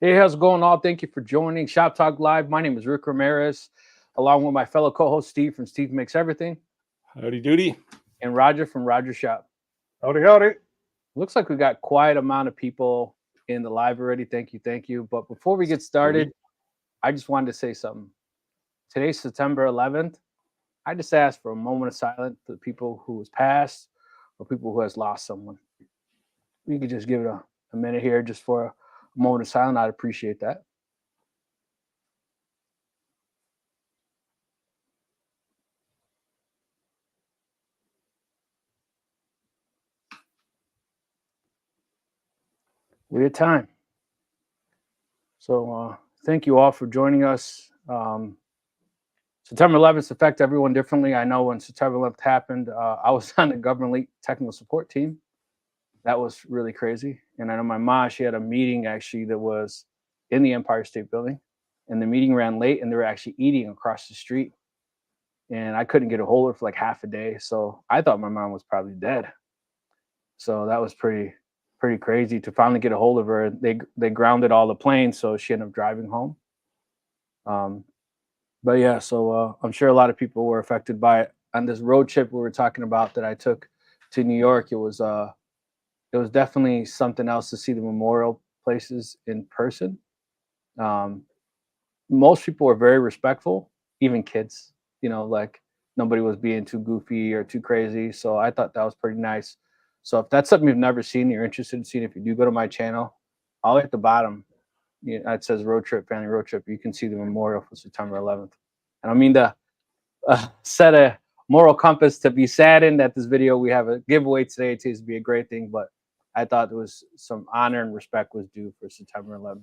Hey, how's it going, all? Thank you for joining Shop Talk Live. My name is Rick Ramirez, along with my fellow co-host Steve from Steve Makes Everything, Howdy doody. and Roger from Roger Shop. Howdy, howdy. Looks like we got quite a amount of people in the live already. Thank you, thank you. But before we get started, I just wanted to say something. Today's September 11th. I just asked for a moment of silence for the people who has passed or people who has lost someone. We could just give it a minute here just for a moment of silence. I'd appreciate that. Weird time. So thank you all for joining us. September 11th affect everyone differently. I know when September 11th happened, I was on the government lead technical support team. That was really crazy. And I know my mom, she had a meeting actually that was in the Empire State Building, and the meeting ran late, and they were actually eating across the street. And I couldn't get a hold of her for like half a day. So I thought my mom was probably dead. So that was pretty crazy to finally get a hold of her. They grounded all the planes, so she ended up driving home. But yeah, so I'm sure a lot of people were affected by it. On this road trip we were talking about that I took to New York, it was definitely something else to see the memorial places in person. Most people were very respectful, even kids. You know, like nobody was being too goofy or too crazy. So I thought that was pretty nice. So if that's something you've never seen, you're interested in seeing, if you do go to my channel, all at the bottom, it says road trip, family road trip. You can see the memorial for September 11th. And I mean to set a moral compass to be saddened that this video, we have a giveaway today. It seems to be a great thing, but I thought there was some honor and respect was due for September 11th.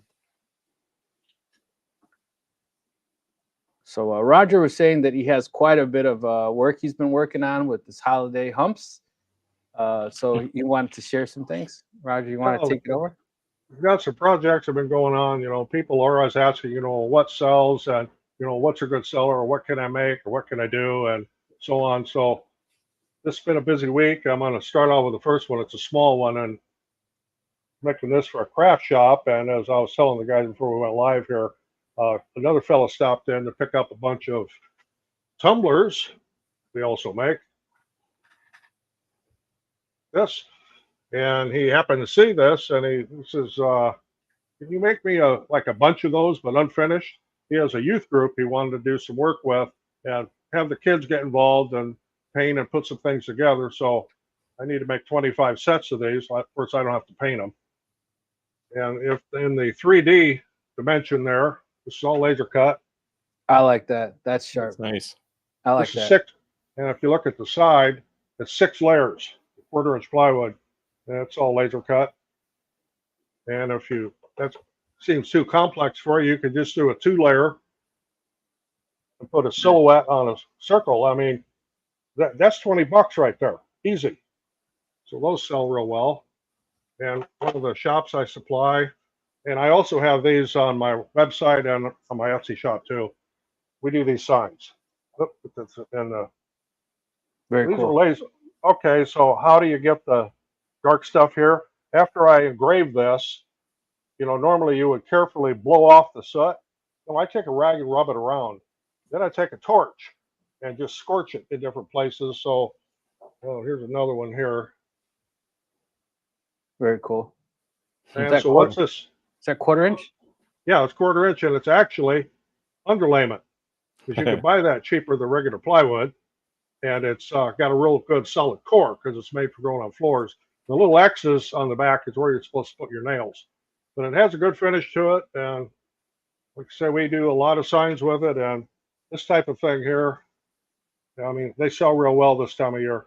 So Roger was saying that he has quite a bit of work he's been working on with this holiday humps. So you wanted to share some things. Roger, you want to take it over? We've got some projects that have been going on. You know, people are always asking, you know, what sells and, you know, what's a good seller, or what can I make, or what can I do, and so on. So this has been a busy week. I'm going to start out with the first one. It's a small one, and making this for a craft shop. And as I was telling the guys before we went live here, another fellow stopped in to pick up a bunch of tumblers. We also make this, and he happened to see this, and he says, can you make me like a bunch of those but unfinished? He has a youth group he wanted to do some work with and have the kids get involved and paint and put some things together. So I need to make 25 sets of these. Of course, I don't have to paint them. And if in the 3D dimension there, this is all laser cut. I like that. That's sharp. That's nice. I like This is that. 6, and if you look at the side, it's 6 layers, 1/4-inch plywood. And it's all laser cut. And if you, that seems too complex for you, you could just do a 2-layer and put a silhouette on a circle. I mean, that's $20 right there, easy. So those sell real well. And one of the shops I supply, and I also have these on my website and on my Etsy shop too. We do these signs. And Very these cool. are laser. Okay, so how do you get the dark stuff here? After I engrave this, you know, normally you would carefully blow off the soot. So I take a rag and rub it around. Then I take a torch and just scorch it in different places. So, oh, here's another one here. Very cool. And so what's this? Is that 1/4-inch? Yeah, it's 1/4-inch, and it's actually underlayment, because you can buy that cheaper than regular plywood, and it's got a real good solid core because it's made for going on floors. The little X's on the back is where you're supposed to put your nails, but it has a good finish to it. And like I say, we do a lot of signs with it, and this type of thing here, I mean, they sell real well this time of year.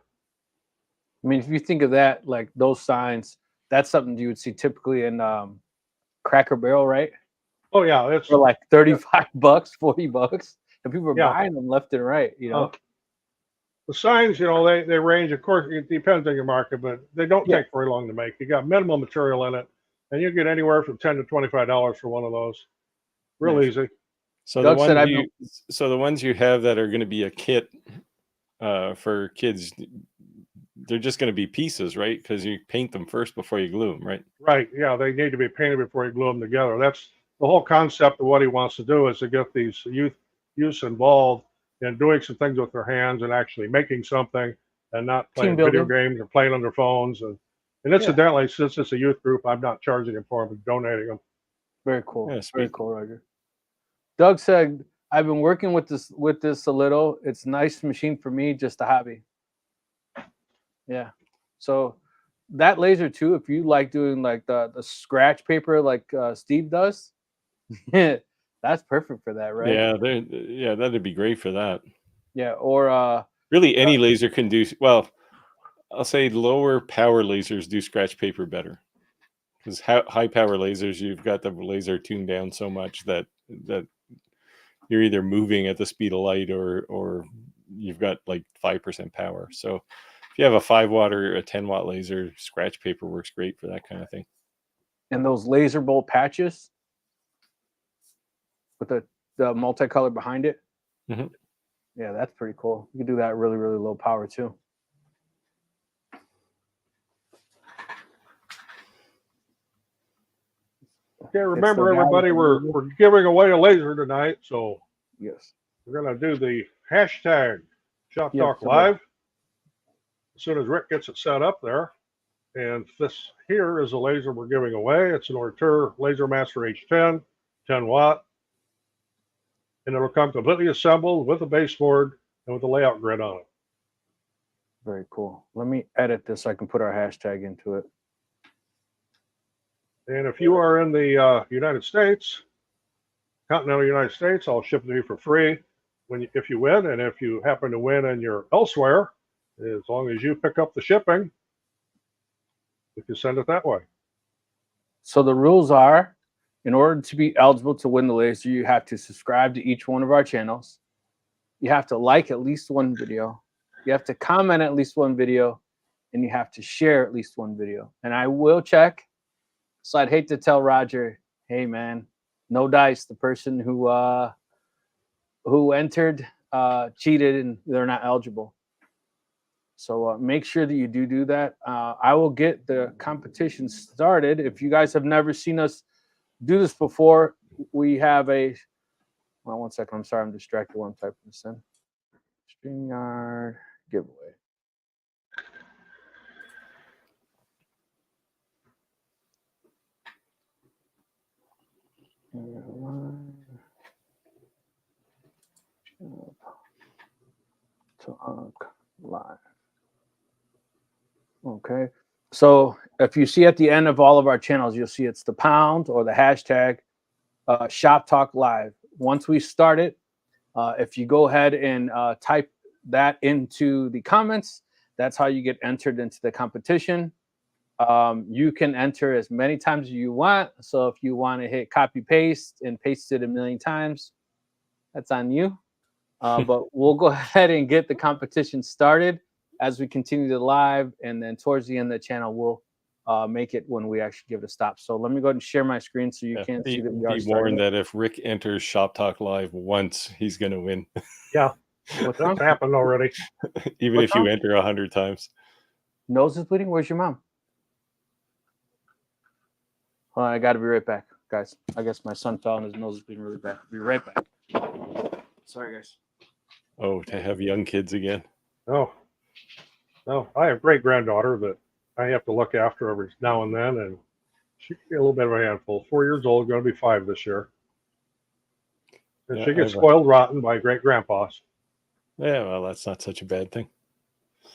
I mean, if you think of that, like those signs, that's something you would see typically in Cracker Barrel, right? Oh yeah, it's for like $35, $40, and people are Yeah. buying them left and right. You know, the signs, you know, they range. Of course, it depends on your market, but they don't Yeah. take very long to make. You got minimal material in it, and you get anywhere from $10 to $25 for one of those. Real Nice. easy. So Doug the said ones the ones you have that are going to be a kit for kids, they're just going to be pieces, right? Because you paint them first before you glue them, right? Right. Yeah, they need to be painted before you glue them together. the whole concept of what he wants to do is to get these youths involved in doing some things with their hands and actually making something, and not Team playing video building. games or playing on their phones. And Yeah. incidentally, since it's a youth group, I'm not charging them for them, I'm donating them. Very cool. Yeah, Very sweet. cool, Roger. Doug said, "I've been working with this a little. It's a nice machine for me, just a hobby." Yeah. So that laser too, if you like doing like the scratch paper like Steve does, that's perfect for that, right? Yeah, that'd be great for that. Yeah. Or Really, any laser can do well. I'll say lower power lasers do scratch paper better, because high power lasers, you've got the laser tuned down so much that you're either moving at the speed of light or you've got like 5% power. So if you have a 5 watt or a 10 watt laser, scratch paper works great for that kind of thing. and those laser bolt patches with the multicolor behind it. Mhm. Yeah, that's pretty cool. You can do that really, really low power too. Okay, remember everybody, we're giving away a laser tonight, so Yes. we're gonna do the hashtag Shop Yeah, Talk come Live as soon as Rick gets it set up there. And this here is a laser we're giving away. It's an Ortur Laser Master H10, 10 watt, and it'll come completely assembled with a baseboard and with a layout grid on it. Very cool. Let me edit this so I can put our hashtag into it. And if you are in the United States, continental United States, I'll ship it to you for free if you win. And if you happen to win and you're elsewhere, as long as you pick up the shipping, you can send it that way. So the rules are, in order to be eligible to win the laser, you have to subscribe to each one of our channels. You have to like at least one video. You have to comment at least one video, and you have to share at least one video. And I will check. So I'd hate to tell Roger, hey man, no dice. The person who entered cheated and they're not eligible. So make sure that you do that. I will get the competition started. If you guys have never seen us do this before, we have a, well, 1 second. I'm sorry, I'm distracted while I'm typing this in. StreamYard giveaway. Talk live. Okay. So if you see at the end of all of our channels, you'll see it's the pound or the hashtag Shop Talk Live. Once we start it, if you go ahead and type that into the comments, that's how you get entered into the competition. You can enter as many times as you want. So if you want to hit copy paste and paste it a million times, that's on you. But we'll go ahead and get the competition started as we continue to live, and then towards the end of the channel, we'll make it when we actually give it a stop. So let me go ahead and share my screen so you can see that we are Be starting. warned that if Rick enters Shop Talk Live once, he's going to win. Yeah, What's wrong? that's happened already. Even What's if you wrong? enter 100 times. Nose is bleeding. Where's your mom? Hold on, I got to be right back, guys. I guess my son fell and his nose is bleeding really bad. Be right back. Sorry, guys. Oh, to have young kids again. No, I have great granddaughter that I have to look after every now and then, and she can be a little bit of a handful. 4 years old, going to be 5 this year. And Yeah, she gets spoiled rotten by great grandpas. Yeah, well, that's not such a bad thing.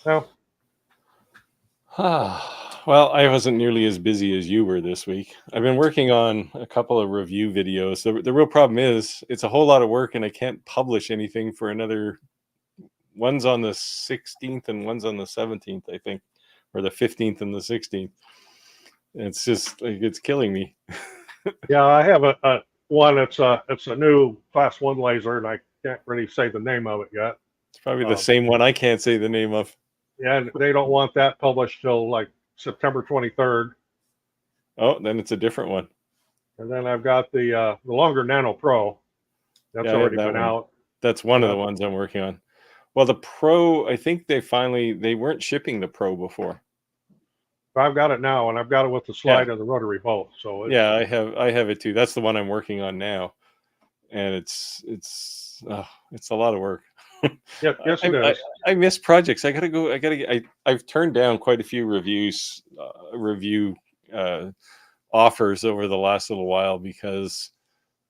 No. Well, I wasn't nearly as busy as you were this week. I've been working on a couple of review videos. The real problem is it's a whole lot of work, and I can't publish anything for another. One's on the 16th and one's on the 17th, I think, or the 15th and the 16th. It's just like it's killing me. Yeah, I have a one. It's a new Class 1 laser, and I can't really say the name of it yet. It's probably the same one I can't say the name of. Yeah, and they don't want that published till like September 23rd. Oh, then it's a different one. And then I've got the longer Nano Pro. That's already been out. That's one of the ones I'm working on. Well, the Pro, I think they weren't shipping the Pro before. I've got it now, and I've got it with the slide and the rotary both. So Yeah, I have it too. That's the one I'm working on now, and it's a lot of work. yes, it is. I miss projects. I gotta go. I've turned down quite a few review offers over the last little while because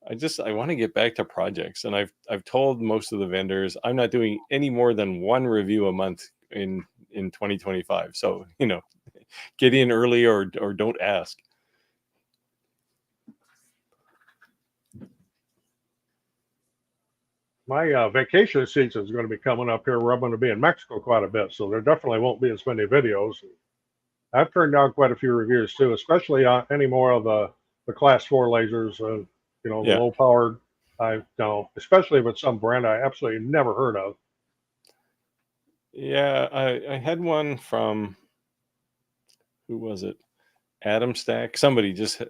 I want to get back to projects, and I've told most of the vendors I'm not doing any more than one review a month in 2025. So get in early or don't ask. My vacation season is going to be coming up here where I'm going to be in Mexico quite a bit. So there definitely won't be as many videos. I've turned down quite a few reviews too, especially on any more of the class 4 lasers, the low powered. Especially with some brand I absolutely never heard of. Yeah, I had one from, who was it? Adam Stack. Somebody just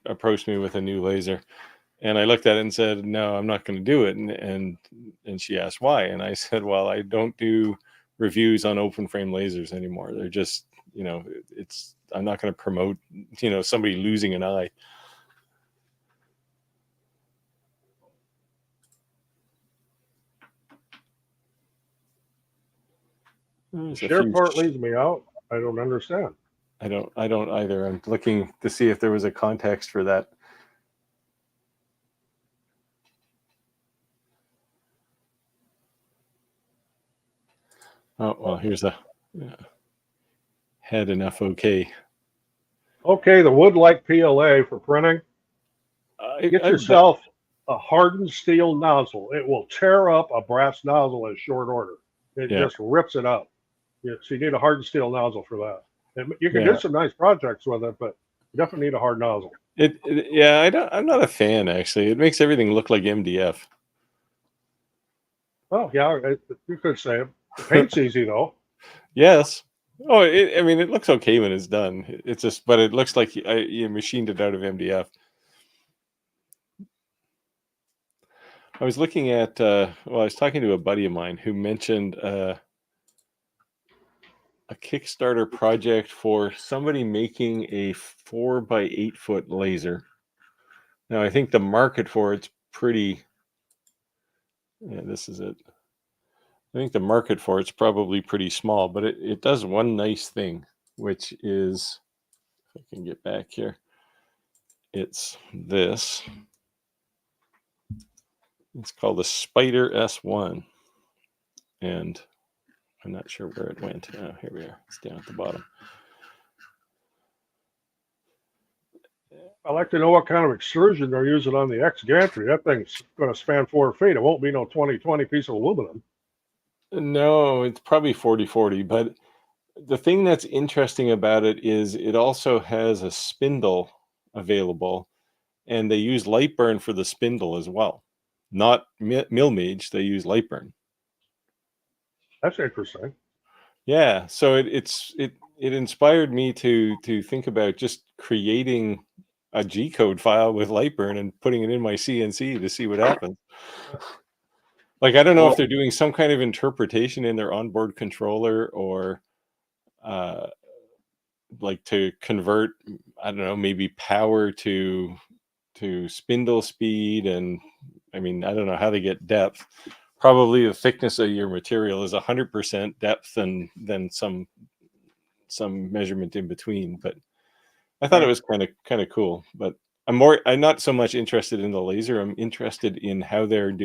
approached me with a new laser, and I looked at it and said, "No, I'm not going to do it." And she asked why, and I said, "Well, I don't do reviews on open frame lasers anymore. They're just, I'm not going to promote, somebody losing an eye." Share part leaves me out. I don't understand. I don't either. I'm looking to see if there was a context for that. Oh, well, here's a had enough. Okay, the wood-like PLA for printing. Get yourself a hardened steel nozzle. It will tear up a brass nozzle in short order. It just rips it up. So you need a hardened steel nozzle for that. And you can do some nice projects with it, but you definitely need a hard nozzle. I'm not a fan, actually. It makes everything look like MDF. Well, yeah, you could say it. The paint's easy though. Yes. Oh, it looks okay when it's done. It's just, but it looks like you machined it out of MDF. I was looking at, I was talking to a buddy of mine who mentioned a Kickstarter project for somebody making a 4x8 foot laser. Now, I think the market for it's pretty. Yeah, this is it. I think the market for it's probably pretty small, but it does one nice thing, which is, if I can get back here, it's this. It's called the Spider S1, and I'm not sure where it went. Oh, here we are. It's down at the bottom. I'd like to know what kind of extrusion they're using on the X gantry. That thing's going to span 4 feet. It won't be no 20-20 piece of aluminum. No, it's probably 40-40, but the thing that's interesting about it is it also has a spindle available, and they use light burn for the spindle as well. Not mill mage, they use light burn. That's interesting. Yeah, so it inspired me to think about just creating a G-code file with light burn and putting it in my CNC to see what happens. Like, I don't know if they're doing some kind of interpretation in their onboard controller, or like to convert, I don't know, maybe power to spindle speed. And I don't know how they get depth. Probably the thickness of your material is 100% depth, and then some measurement in between. But I thought it was kind of cool. But I'm not so much interested in the laser. I'm interested in how they're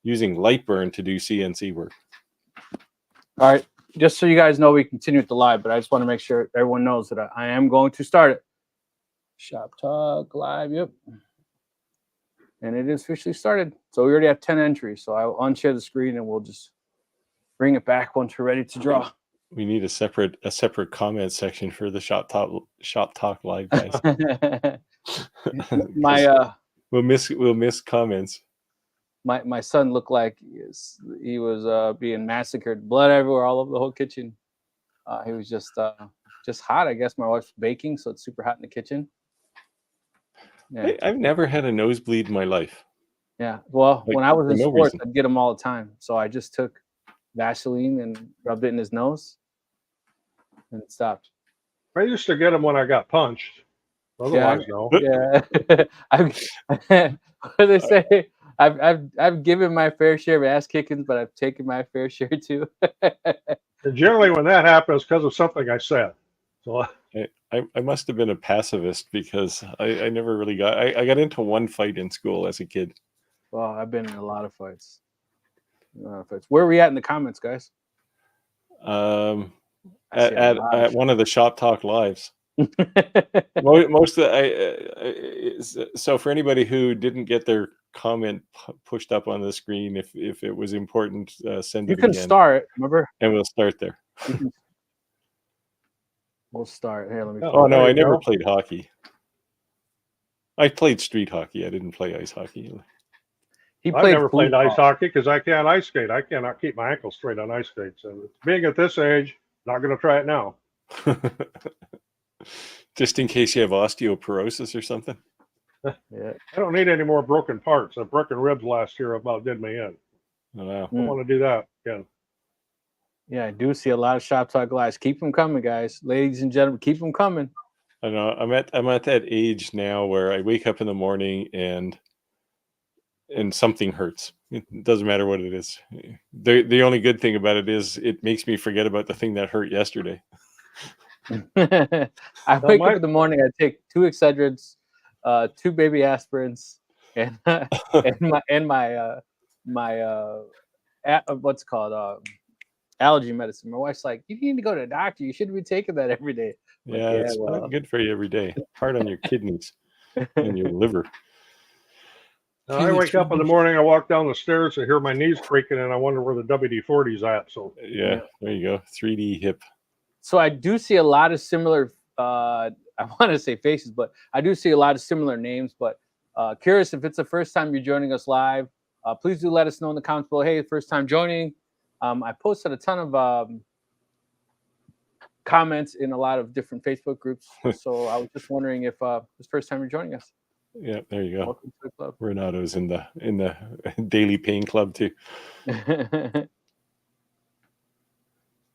using light burn to do CNC work. All right, just so you guys know, we continue with the live, but I just want to make sure everyone knows that I am going to start it. Shop Talk Live, yep. And it is officially started. So we already have 10 entries. So I'll unshare the screen and we'll just bring it back once we're ready to draw. We need a separate comment section for the Shop Talk Live guys. We'll miss comments. My son looked like he was being massacred, blood everywhere, all over the whole kitchen. He was just hot. I guess my wife's baking, so it's super hot in the kitchen. Yeah. I've never had a nosebleed in my life. Yeah, well, when I was in sports, I'd get them all the time. So I just took Vaseline and rubbed it in his nose, and it stopped. I used to get them when I got punched. Otherwise, no. Yeah. What do they say? I've given my fair share of ass kickings, but I've taken my fair share too. And generally, when that happens, because of something I said. So I must have been a pacifist because I never really got. I got into one fight in school as a kid. Well, I've been in a lot of fights. Where are we at in the comments, guys? At one of the Shop Talk lives. Most of so for anybody who didn't get their comment pushed up on the screen, if it was important, send it You can again. start, remember? And we'll start there. We'll start here. Let me. Oh no, I never played hockey. I played street hockey. I didn't play ice hockey. I never played ice hockey because I can't ice skate. I cannot keep my ankles straight on ice skates. And being at this age, not going to try it now. Just in case you have osteoporosis or something. Yeah. I don't need any more broken parts. A broken ribs last year about did me in. Oh, wow. I don't want to do that again. Yeah, I do see a lot of Shop Talk lives. Keep them coming, guys. Ladies and gentlemen, keep them coming. I know. I'm at that age now where I wake up in the morning and something hurts. It doesn't matter what it is. The only good thing about it is it makes me forget about the thing that hurt yesterday. I wake up in the morning. I take 2 Excedrins, 2 baby aspirins, and my what's it called allergy medicine. My wife's like, "You need to go to the doctor. You shouldn't be taking that every day." Yeah, it's not good for you every day. Hard on your kidneys and your liver. I wake up in the morning, I walk down the stairs, I hear my knees creaking, and I wonder where the WD-40's at. So yeah, there you go. 3D hip. So I do see a lot of similar. I want to say faces, but I do see a lot of similar names. But curious if it's the first time you're joining us live. Please do let us know in the comments below. Hey, first time joining. I posted a ton of comments in a lot of different Facebook groups. So I was just wondering if it's first time you're joining us. Yeah, there you go. Welcome to the club. Renato's in the daily pain club too.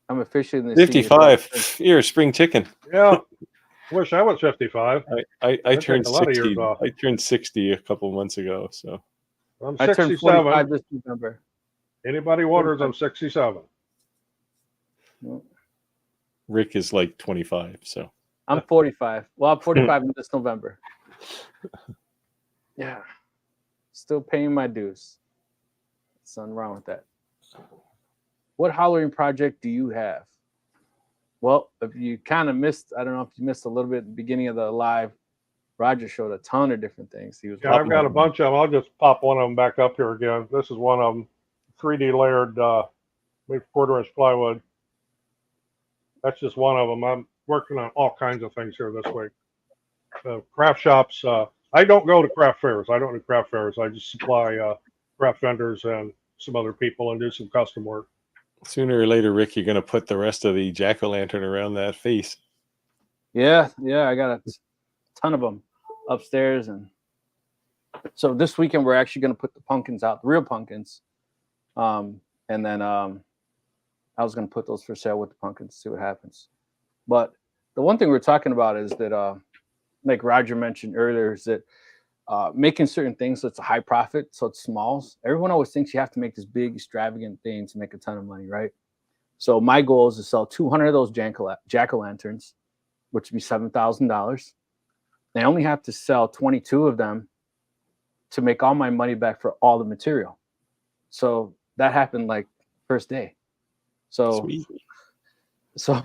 I'm officially in the 55. You're a spring chicken. Yeah. Wish I was 55. I turned a lot of 60. years off. I turned 60 a couple months ago. So I'm I turned 67. 45 this November. Anybody wonders, I'm 67. Rick is like 25. So I'm 45. Well, I'm 45 this November. Yeah. Still paying my dues. There's nothing wrong with that. What Halloween project do you have? Well, if you kind of missed, I don't know if you missed a little bit at the beginning of the live, Roger showed a ton of different things. He was I've got a bunch of them. I'll just pop one of them back up here again. This is one of them, 3D layered 1/4-inch plywood. That's just one of them. I'm working on all kinds of things here this week. Craft shops. I don't go to craft fairs. I don't do craft fairs. I just supply craft vendors and some other people and do some custom work. Sooner or later, Rick, you're going to put the rest of the jack-o'-lantern around that face. Yeah, I got a ton of them upstairs. And so this weekend, we're actually going to put the pumpkins out, the real pumpkins. And then I was going to put those for sale with the pumpkins, see what happens. But the one thing we're talking about is that, like Roger mentioned earlier, is that making certain things so it's a high profit, so it's smalls. Everyone always thinks you have to make this big, extravagant thing to make a ton of money, right? So my goal is to sell 200 of those jack-o'-lanterns, which would be $7,000. I only have to sell 22 of them to make all my money back for all the material. So that happened like first day. So, Sweet. So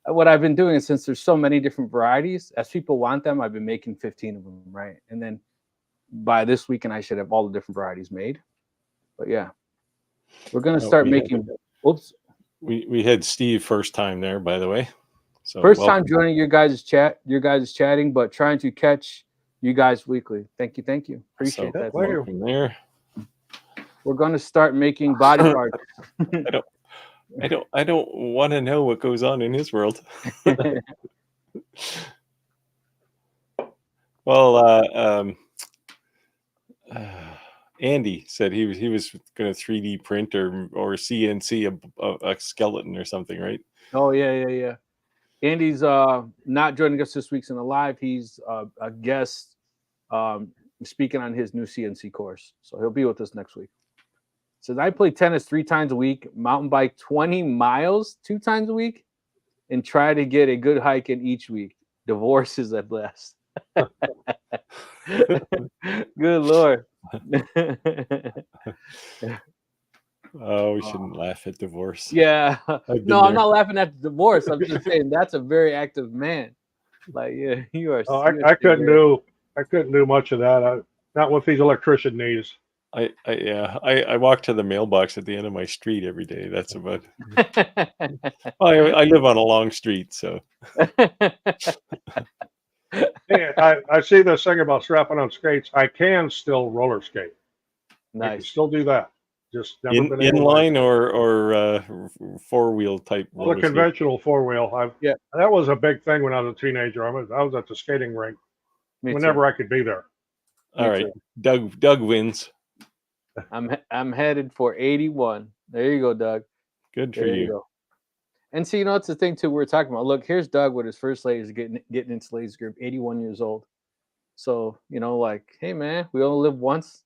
what I've been doing is, since there's so many different varieties, as people want them, I've been making 15 of them, right? And then by this weekend, I should have all the different varieties made. But yeah, we're gonna start making. Oops. We had Steve first time there, by the way. So first time joining your guys' chat. Your guys' chatting, but trying to catch you guys weekly. Thank you. Appreciate that. Welcome there. We're gonna start making body parts. I don't want to know what goes on in his world. Well, Andy said he was going to 3D print or CNC a skeleton or something, right? Oh yeah. Andy's not joining us this week's in the live. He's a guest speaking on his new CNC course. So he'll be with us next week. Says, I play tennis 3 times a week, mountain bike 20 miles 2 times a week, and try to get a good hike in each week. Divorce is at best. Good Lord. Oh, we shouldn't laugh at divorce. Yeah. I've been No, I'm there. not laughing at the divorce. I'm just saying that's a very active man. Like, yeah, you are. Oh, you are I couldn't very- do much of that. Not with these electrician knees. I walk to the mailbox at the end of my street every day. That's about. I live on a long street, so. Hey, I see this thing about strapping on skates. I can still roller skate. I can Nice. still do that. Just never been able to. Inline or 4-wheel type Well, roller the skate. conventional 4-wheel. Yeah. That was a big thing when I was a teenager. I was at the skating rink Me whenever too. I could be there. All Me right, Doug wins. I'm headed for 81. There you go, Doug. Good for There you. go. And see, it's the thing too. We're talking about. Look, here's Doug with his first laser getting into laser group. 81 years old. So like, hey man, we only live once.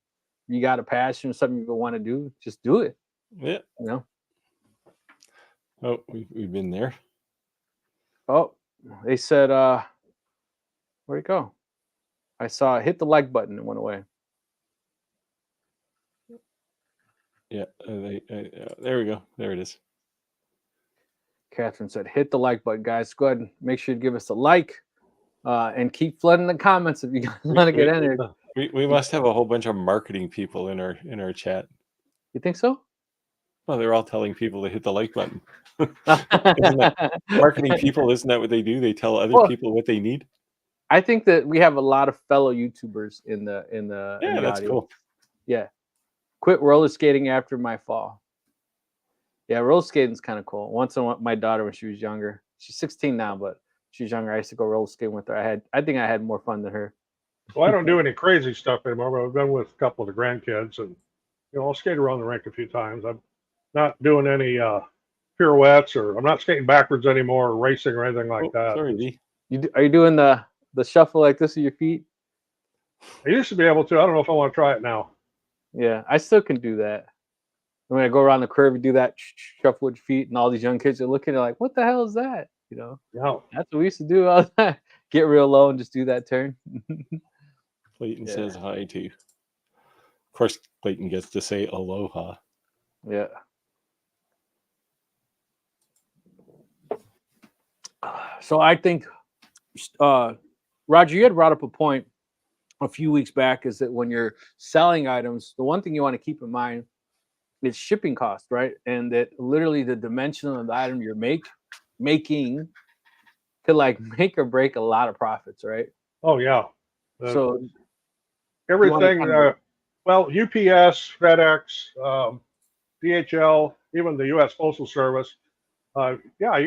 You got a passion or something you want to do, just do it. Yeah. Oh, we've been there. Oh, they said, where'd it go? I saw hit the like button. It went away. Yeah. There we go. There it is. Catherine said, hit the like button, guys. Go ahead and make sure you give us a like and keep flooding the comments if you guys want to get in there. We must have a whole bunch of marketing people in our chat. You think so? Well, they're all telling people to hit the like button. Marketing people, isn't that what they do? They tell other people what they need. I think that we have a lot of fellow YouTubers in the That's audience. cool. Yeah. Quit roller skating after my fall. Yeah, roller skating's kind of cool. Once my daughter when she was younger. She's 16 now, but she's younger. I used to go roller skating with her. I think I had more fun than her. Well, I don't do any crazy stuff anymore, but I've been with a couple of the grandkids, and I'll skate around the rink a few times. I'm not doing any pirouettes, or I'm not skating backwards anymore, or racing or anything like that. Sorry, D. Are you doing the shuffle like this with your feet? I used to be able to. I don't know if I want to try it now. Yeah, I still can do that. When I go around the curve, you do that shuffle with your feet, and all these young kids are looking at like, what the hell is that? Yeah. That's what we used to do all the time. Get real low and just do that turn. Clayton says hi too. Of course, Clayton gets to say aloha. Yeah. So I think, Roger, you had brought up a point a few weeks back, is that when you're selling items, the one thing you want to keep in mind is shipping cost, right? And that literally the dimension of the item you're making could like make or break a lot of profits, right? Oh yeah. So everything. Well, UPS, FedEx, DHL, even the U.S. Postal Service. You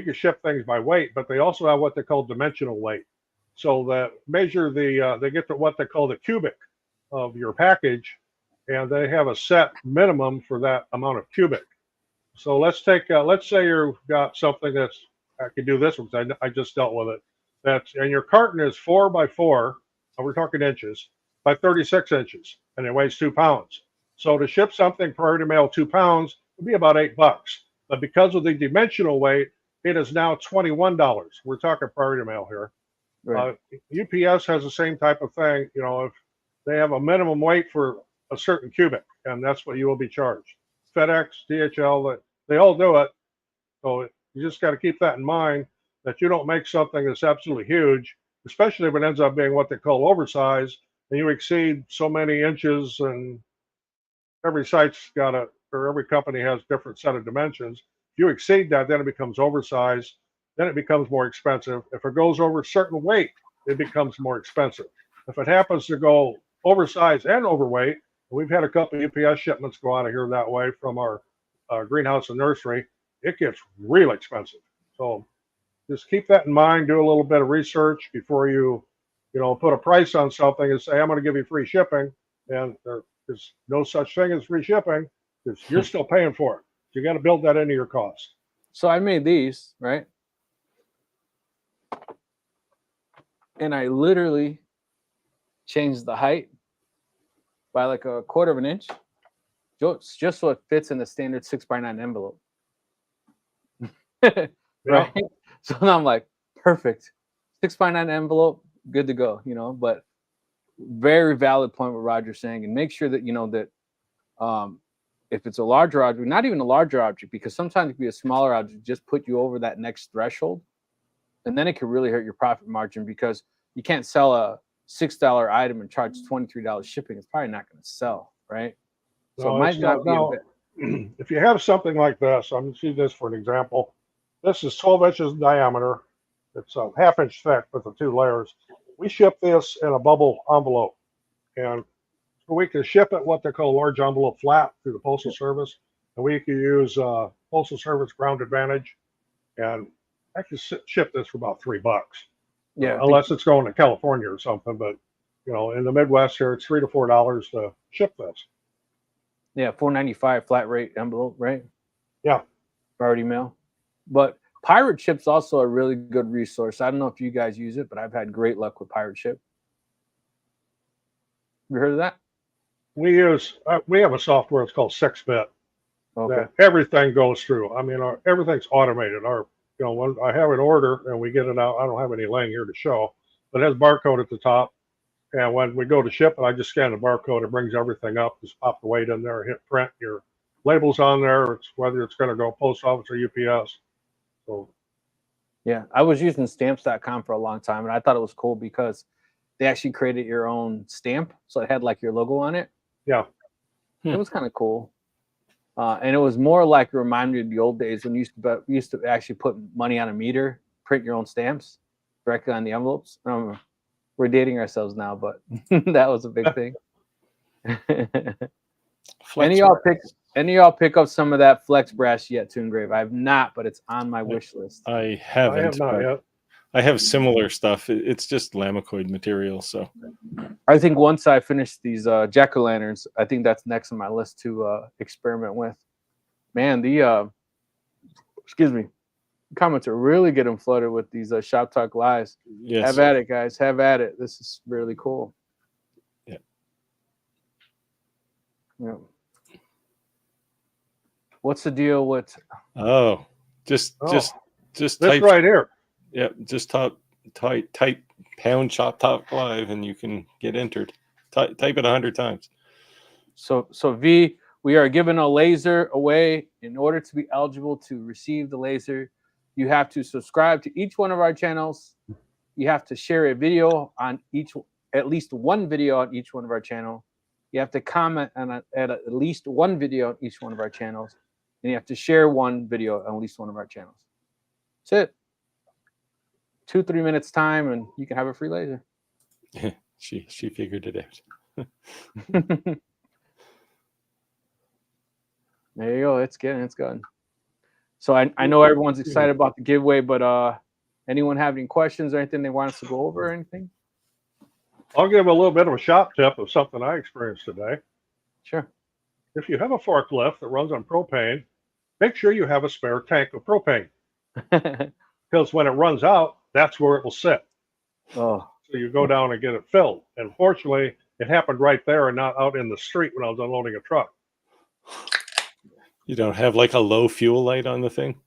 can ship things by weight, but they also have what they call dimensional weight. So that measure they get to what they call the cubic of your package, and they have a set minimum for that amount of cubic. So let's say you've got something that's, I could do this because I just dealt with it. And your carton is 4 by 4, we're talking inches, by 36 inches, and it weighs 2 pounds. So to ship something priority mail 2 pounds would be about $8. But because of the dimensional weight, it is now $21. We're talking priority mail here. right. UPS has the same type of thing. If they have a minimum weight for a certain cubic, and that's what you will be charged. FedEx, DHL, they all do it. So you just got to keep that in mind, that you don't make something that's absolutely huge, especially if it ends up being what they call oversized, and you exceed so many inches, and every site's got or every company has different set of dimensions. If you exceed that, then it becomes oversized. Then it becomes more expensive. If it goes over a certain weight, it becomes more expensive. If it happens to go oversized and overweight, we've had a couple of UPS shipments go out of here that way from our greenhouse and nursery, it gets real expensive. So just keep that in mind. Do a little bit of research before you put a price on something and say, I'm going to give you free shipping. And there's no such thing as free shipping, because you're still paying for it. So you got to build that into your cost. So I made these, right? and I literally changed the height by like a quarter of an inch, just so it fits in the standard 6x9 envelope. Right? So now I'm like, perfect. 6x9 envelope, good to go, you know. But very valid point what Roger's saying, and make sure that you know that if it's a larger object, not even a larger object, because sometimes it can be a smaller object, just put you over that next threshold, and then it can really hurt your profit margin, because you can't sell a $6 item and charge $23 shipping. It's probably not going to sell, right? So No, it might not be a bit. if you have something like this, I'm going to see this for an example. This is 12 inches in diameter. It's a half-inch thick with the 2 layers. We ship this in a bubble envelope, and we can ship it what they call large envelope flat through the Postal Service, and we can use Postal Service Ground Advantage, and I can ship this for about $3. Yeah, unless it's going to California or something. But you know, in the Midwest here, it's $3 to $4 to ship this. Yeah, $4.95 flat rate envelope, right? Yeah, priority mail. But Pirate Ship's also a really good resource. I don't know if you guys use it, but I've had great luck with Pirate Ship. You heard of that? we have a software. It's called 6-bit. Okay. That everything goes through. I mean, everything's automated. When I have an order and we get it out, I don't have any laying here to show, but it has barcode at the top. And when we go to ship it, I just scan the barcode. It brings everything up. Just pop the weight in there, hit print. Your label's on there. It's whether it's going to go post office or UPS. So yeah, I was using stamps.com for a long time, and I thought it was cool because they actually created your own stamp, so it had like your logo on it. Yeah, it was kind of cool. And it was more like it reminded me of the old days when you used to actually put money on a meter, print your own stamps directly on the envelopes. We're dating ourselves now, but that was a big thing. Any of y'all pick up some of that flex brass yet to engrave? I have not, but it's on my wish list. I haven't. I have not yet. I have similar stuff. It's just Lamicoid material. So I think once I finish these jack-o'-lanterns, I think that's next on my list to experiment with. Man, the comments are really getting flooded with these Shop Talk Lives. yes, Have at it, guys. Have at it. This is really cool. Yeah. Yeah. What's the deal with? Just this type right here. Yeah, just type pound Shop Talk Live and you can get entered. Type it 100 times. So V, we are giving a laser away. In order to be eligible to receive the laser, you have to subscribe to each one of our channels. You have to share a video on at least one video on each one of our channels. You have to comment on at least one video on each one of our channels, and you have to share one video on at least one of our channels. That's it. 2-3 minutes time, and you can have a free laser. she figured it out. There you go. It's good. So I know everyone's excited about the giveaway, but anyone have any questions or anything they want us to go over or anything? I'll give a little bit of a shop tip of something I experienced today. Sure. If you have a forklift that runs on propane, make sure you have a spare tank of propane, because when it runs out, that's where it will sit. Oh. So you go down and get it filled. And fortunately, it happened right there and not out in the street when I was unloading a truck. You don't have like a low fuel light on the thing?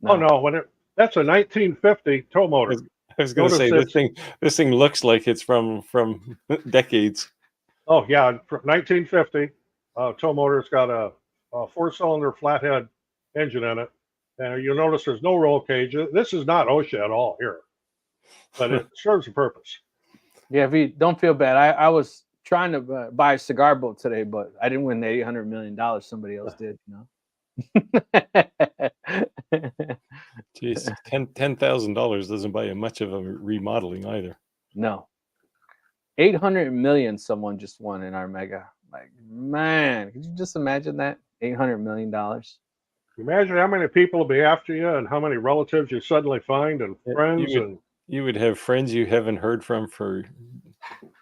No. Oh no, that's a 1950 tow motor. I was going to say this thing looks like it's from decades. Oh yeah, 1950 tow motor. It's got a 4-cylinder flathead engine in it, and you'll notice there's no roll cage. This is not OSHA at all here, but it serves a purpose. Yeah, V, don't feel bad. I was trying to buy a cigar boat today, but I didn't win the $800 million. Somebody else did, you know. Jeez, $10,000 doesn't buy you much of a remodeling either. No, 800 million someone just won in our mega. Like, man, could you just imagine that? $800 million. Imagine how many people will be after you and how many relatives you suddenly find and friends. You would have friends you haven't heard from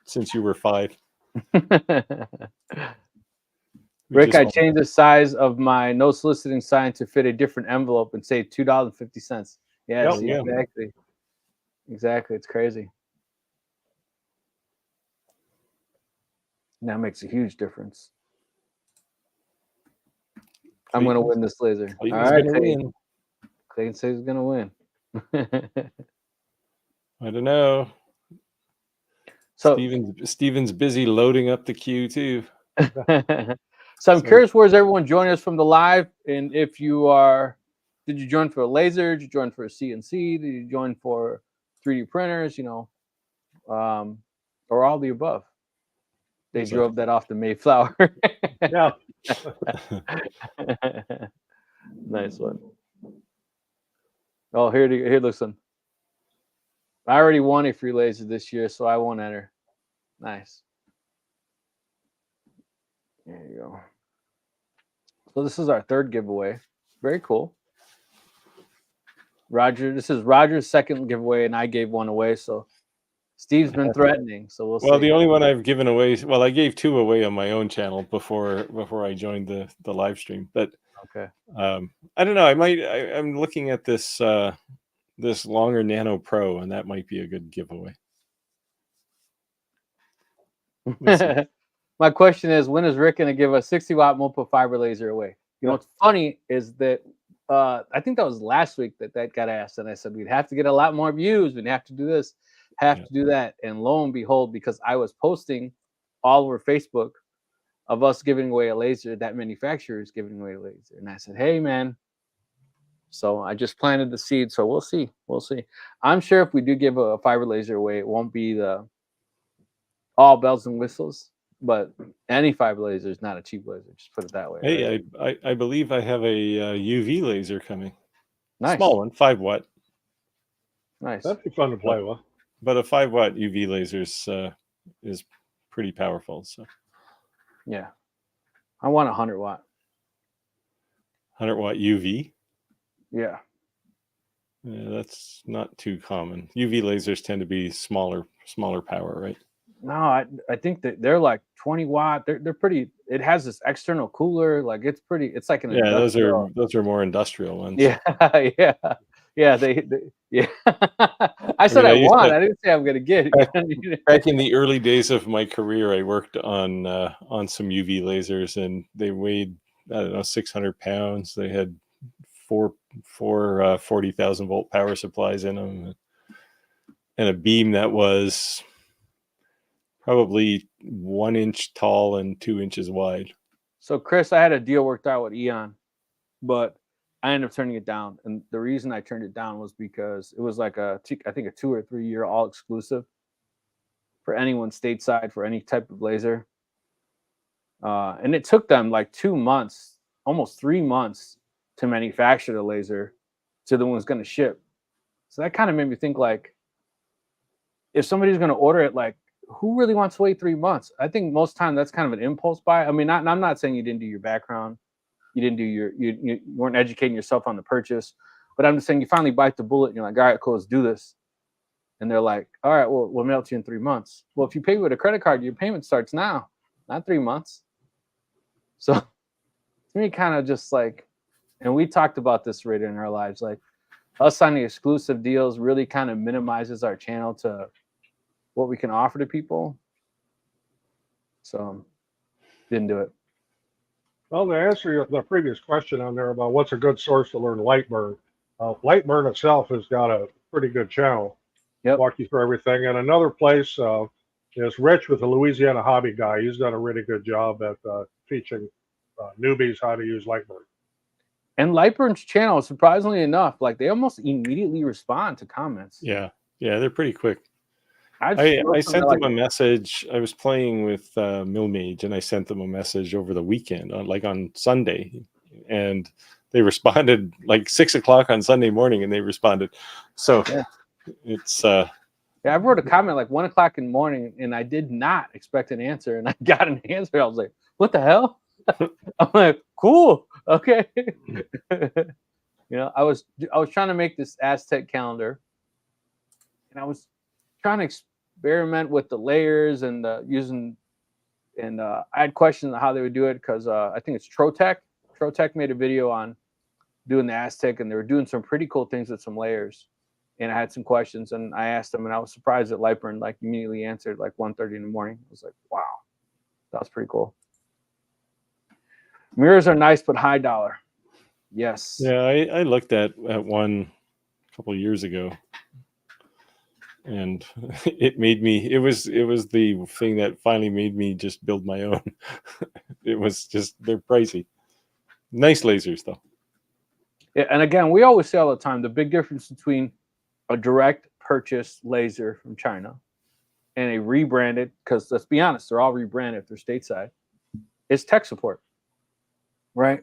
since you were 5. Rick, I changed the size of my no soliciting sign to fit a different envelope and say $2.50. Yes, exactly. Exactly. It's crazy. That makes a huge difference. I'm going to win this laser. All Clayton's right, gonna Clayton. win. Clayton says he's going to win. I don't know. So, Steven's busy loading up the queue too. so I'm curious, where's everyone joining us from the live? And if you are, did you join for a laser? Did you join for a CNC? Did you join for 3D printers? You know, or all the above? They drove that off the Mayflower. Yeah. Nice one. Oh, here looks one. I already won a free laser this year, so I won't enter. Nice. There you go. So this is our third giveaway. Very cool. Roger, this is Roger's second giveaway, and I gave one away. So Steve's been threatening. So we'll see. Well, the only one I've given away, well, I gave 2 away on my own channel before I joined the live stream. But okay, I don't know. I'm looking at this this longer Nano Pro, and that might be a good giveaway. My question is, when is Rick going to give a 60-watt multiple fiber laser away? You know, what's funny is that I think that was last week that got asked, and I said we'd have to get a lot more views. We'd have to do this, to do that, and lo and behold, because I was posting all over Facebook of us giving away a laser, that manufacturer is giving away a laser, and I said, hey man. So I just planted the seed. So we'll see. We'll see. I'm sure if we do give a fiber laser away, it won't be the all bells and whistles. But any fiber laser is not a cheap laser. Just put it that way. Hey, right? I believe I have a UV laser coming. Nice. Small one, 5 watt. Nice. That'd be fun to play with. But a 5 watt UV laser is pretty powerful. So yeah, I want 100 watt. 100 watt UV. Yeah. Yeah, that's not too common. UV lasers tend to be smaller power, right? No, I think that they're like 20 watt. They're pretty. It has this external cooler. Like it's pretty. It's like an industrial. those are more industrial ones. Yeah, yeah. They yeah. I said I won. I didn't say I'm gonna get it. Back in the early days of my career, I worked on some UV lasers, and they weighed, I don't know, 600 pounds. They had four 40,000 volt power supplies in them, and a beam that was probably 1 inch tall and 2 inches wide. So Chris, I had a deal worked out with Eon, but I ended up turning it down. And the reason I turned it down was because it was like I think a 2 or 3 year all exclusive for anyone stateside for any type of laser. And it took them like 2 months, almost 3 months to manufacture the laser to the one was going to ship. So that kind of made me think, like, if somebody's going to order it, like, who really wants to wait 3 months? I think most time that's kind of an impulse buy. I mean, I'm not saying you didn't do your background, you didn't do you weren't educating yourself on the purchase, but I'm just saying you finally bite the bullet and you're like, all right, cool, let's do this. And they're like, all right, well, we'll mail it to you in 3 months. Well, if you pay with a credit card, your payment starts now, not 3 months. So to me, kind of just like, and we talked about this right in our lives, like us signing exclusive deals really kind of minimizes our channel to what we can offer to people. So didn't do it. Well, to answer the previous question on there about what's a good source to learn Lightburn, Lightburn itself has got a pretty good channel. Yep. Walk you through everything. And another place is Rich with the Louisiana Hobby Guy. He's done a really good job at teaching newbies how to use Lightburn. And Lightburn's channel, surprisingly enough, like they almost immediately respond to comments. Yeah, they're pretty quick. I sent them a message. I was playing with Millmage, and I sent them a message over the weekend, on Sunday, and they responded like 6 o'clock on Sunday morning, and they responded. So it's yeah, I wrote a comment like 1 o'clock in the morning, and I did not expect an answer, and I got an answer. I was like, "What the hell?" I'm like, "Cool, okay." I was trying to make this Aztec calendar, and I was trying to experiment with the layers and using, and I had questions on how they would do it because I think it's Trotec. Trotec made a video on doing the Aztec, and they were doing some pretty cool things with some layers. And I had some questions, and I asked them, and I was surprised that Lightburn like immediately answered like 1:30 in the morning. I was like, wow, That's pretty cool. Mirrors are nice, but high dollar. Yes. Yeah, I looked at one a couple of years ago, and it made me. It was the thing that finally made me just build my own. It was just they're pricey. Nice lasers though. Yeah, and again, we always say all the time the big difference between a direct purchase laser from China and a rebranded, because let's be honest, they're all rebranded if they're stateside, is tech support, right?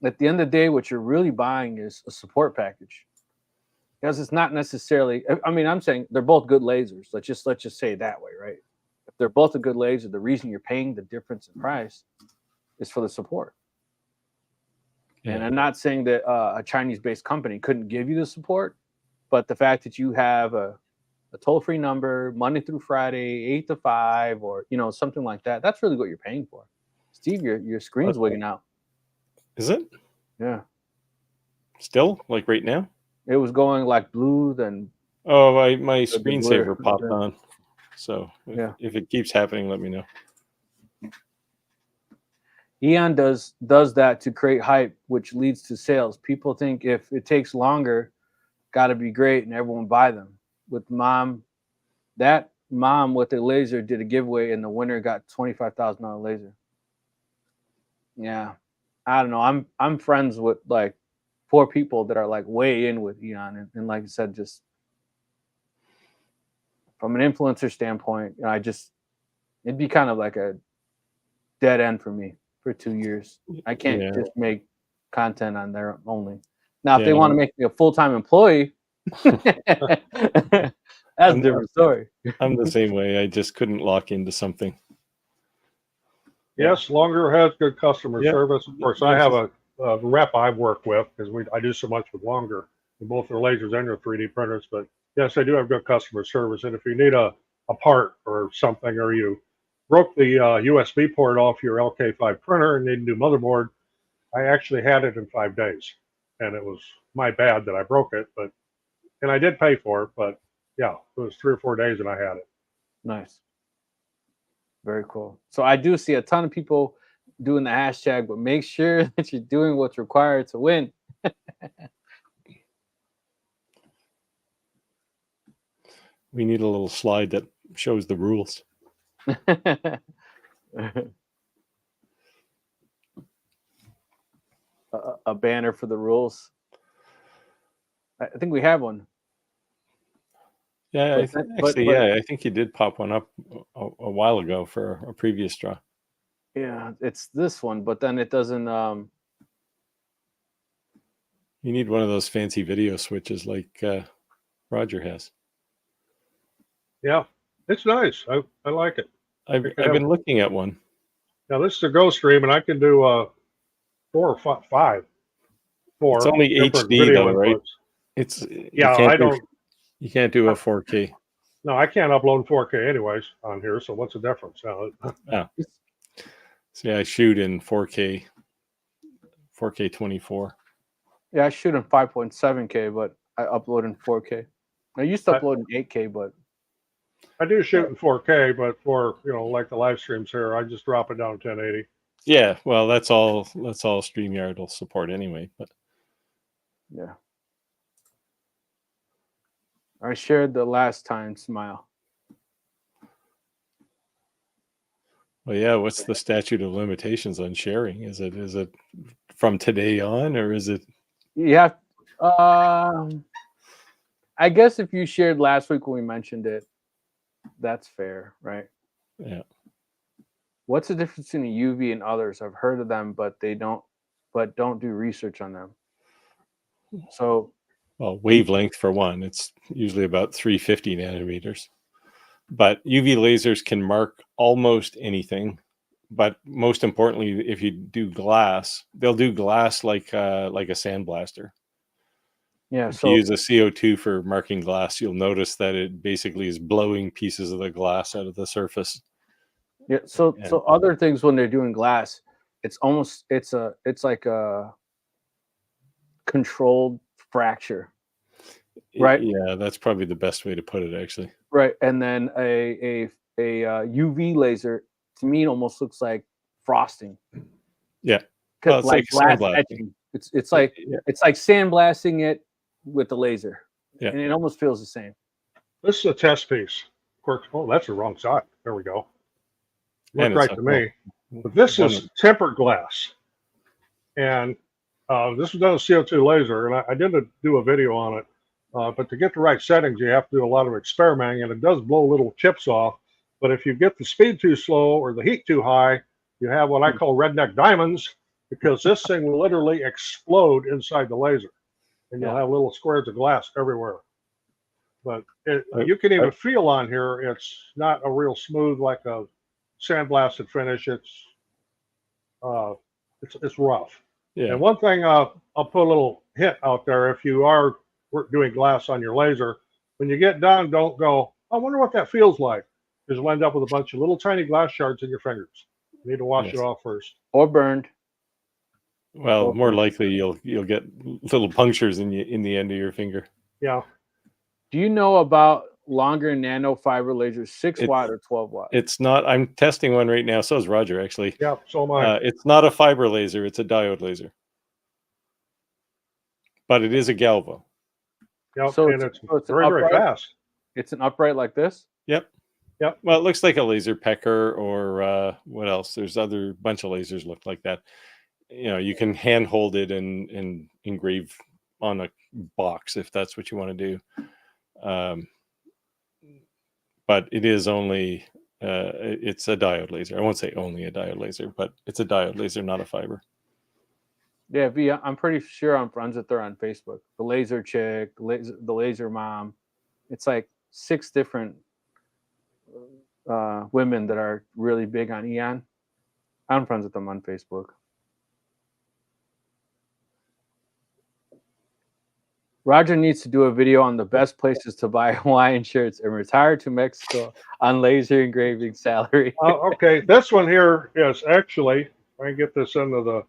At the end of the day, what you're really buying is a support package, because it's not necessarily. I mean, I'm saying they're both good lasers. Let's just say it that way, right? If they're both a good laser, the reason you're paying the difference in price is for the support. Yeah. And I'm not saying that a Chinese-based company couldn't give you the support, but the fact that you have a toll-free number Monday through Friday, 8 to 5, or something like that, that's really what you're paying for. Steve, your screen's wigging out. Is it? Yeah. Still like right now? It was going like blue, then. Oh, my screensaver popped on. So Yeah. if it keeps happening, let me know. Eon does that to create hype, which leads to sales. People think if it takes longer, got to be great, and everyone buy them. With that mom with the laser did a giveaway, and the winner got $25,000 laser. Yeah, I don't know. I'm friends with like 4 people that are like way in with Eon, and like I said, just from an influencer standpoint, it'd be kind of like a dead end for me for 2 years. I can't just make content on there only. Now, if they want to make me a full-time employee, that's a different story. I'm the same way. I just couldn't lock into something. Yes, Longer has good customer service. Of course, I have a rep I work with because I do so much with Longer, both their lasers and their 3D printers. But yes, they do have good customer service. And if you need a part or something, or you broke the USB port off your LK5 printer and need a new motherboard, I actually had it in 5 days. And it was my bad that I broke it, and I did pay for it, but yeah, it was 3 or 4 days and I had it. Nice. Very cool. So I do see a ton of people doing the hashtag, but make sure that you're doing what's required to win. We need a little slide that shows the rules. A banner for the rules. I think we have one. Yeah, I think you did pop one up a while ago for a previous draw. Yeah, it's this one, but then it doesn't. You need one of those fancy video switches like Roger has. Yeah, it's nice. I like it. I've been looking at one. Now this is a Go Stream, and I can do 4 or 5. 4. It's only HD though, right? It's You can't do a 4K. No, I can't upload 4K anyways on here. So what's the difference? See, I shoot in 4K 24. Yeah, I shoot in 5.7K, but I upload in 4K. I used to upload in 8K, but I do shoot in 4K, but for like the live streams here, I just drop it down to 1080. Yeah, well, that's all StreamYard will support anyway. But yeah, I shared the last time. Smile. Well, yeah. What's the statute of limitations on sharing? Is it from today on, or is it? Yeah. I guess if you shared last week when we mentioned it, that's fair, right? Yeah. What's the difference between a UV and others? I've heard of them, but don't do research on them. So, well, wavelength for one, it's usually about 350 nanometers. But UV lasers can mark almost anything. But most importantly, if you do glass, they'll do glass like a sandblaster. Yeah. If you use a CO2 for marking glass, you'll notice that it basically is blowing pieces of the glass out of the surface. Yeah. So other things when they're doing glass, it's like a controlled fracture, right? Yeah, that's probably the best way to put it, actually. Right, and then a UV laser to me, it almost looks like frosting. Yeah. Well, it's like glass sandblasting. etching. It's like sandblasting it with the laser. Yeah. And it almost feels the same. This is a test piece. Of course, oh, that's the wrong side. There we go. And Looked it's right to not- me. But this is tempered glass. And this was done with CO2 laser, and I did do a video on it. But to get the right settings, you have to do a lot of experimenting, and it does blow little chips off. But if you get the speed too slow or the heat too high, you have what I call redneck diamonds, because this thing will literally explode inside the laser, and you'll have little squares of glass everywhere. But you can even feel on here, it's not a real smooth like a sandblasted finish. It's rough. Yeah. And one thing, I'll put a little hint out there. If you are doing glass on your laser, when you get done, don't go, I wonder what that feels like. Because you'll end up with a bunch of little tiny glass shards in your fingers. You need to wash it off first. Or burned. Well, more likely you'll get little punctures in the end of your finger. Yeah. Do you know about longer nano fiber lasers, 6-watt or 12-watt? It's not. I'm testing one right now. So is Roger, actually. Yeah, so am I. It's not a fiber laser. It's a diode laser. But it is a galvo. Yep, So and it's an very, very upright? fast. It's an upright like this? Yep. Yep. Well, it looks like a laser pecker, or what else? There's other bunch of lasers look like that. You know, you can hand hold it and engrave on a box if that's what you want to do. But it is only it's a diode laser. I won't say only a diode laser, but it's a diode laser, not a fiber. Yeah, V, I'm pretty sure I'm friends with her on Facebook. The laser chick, the laser mom. It's like 6 different women that are really big on Eon. I'm friends with them on Facebook. Roger needs to do a video on the best places to buy Hawaiian shirts and retire to Mexico on laser engraving salary. Okay, this one here is actually, I can get this into the,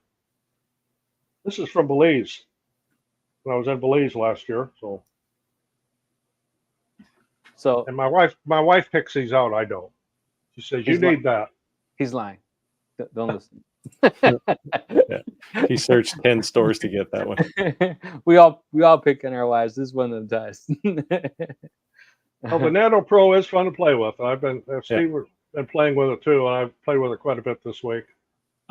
this is from Belize. When I was in Belize last year, So and my wife picks these out. I don't. She says, you need that. He's lying. Don't listen. He searched 10 stores to get that one. we all pick on our wives. This is one of the times. Well, the Nano Pro is fun to play with. Steve been playing with it too, and I've played with it quite a bit this week.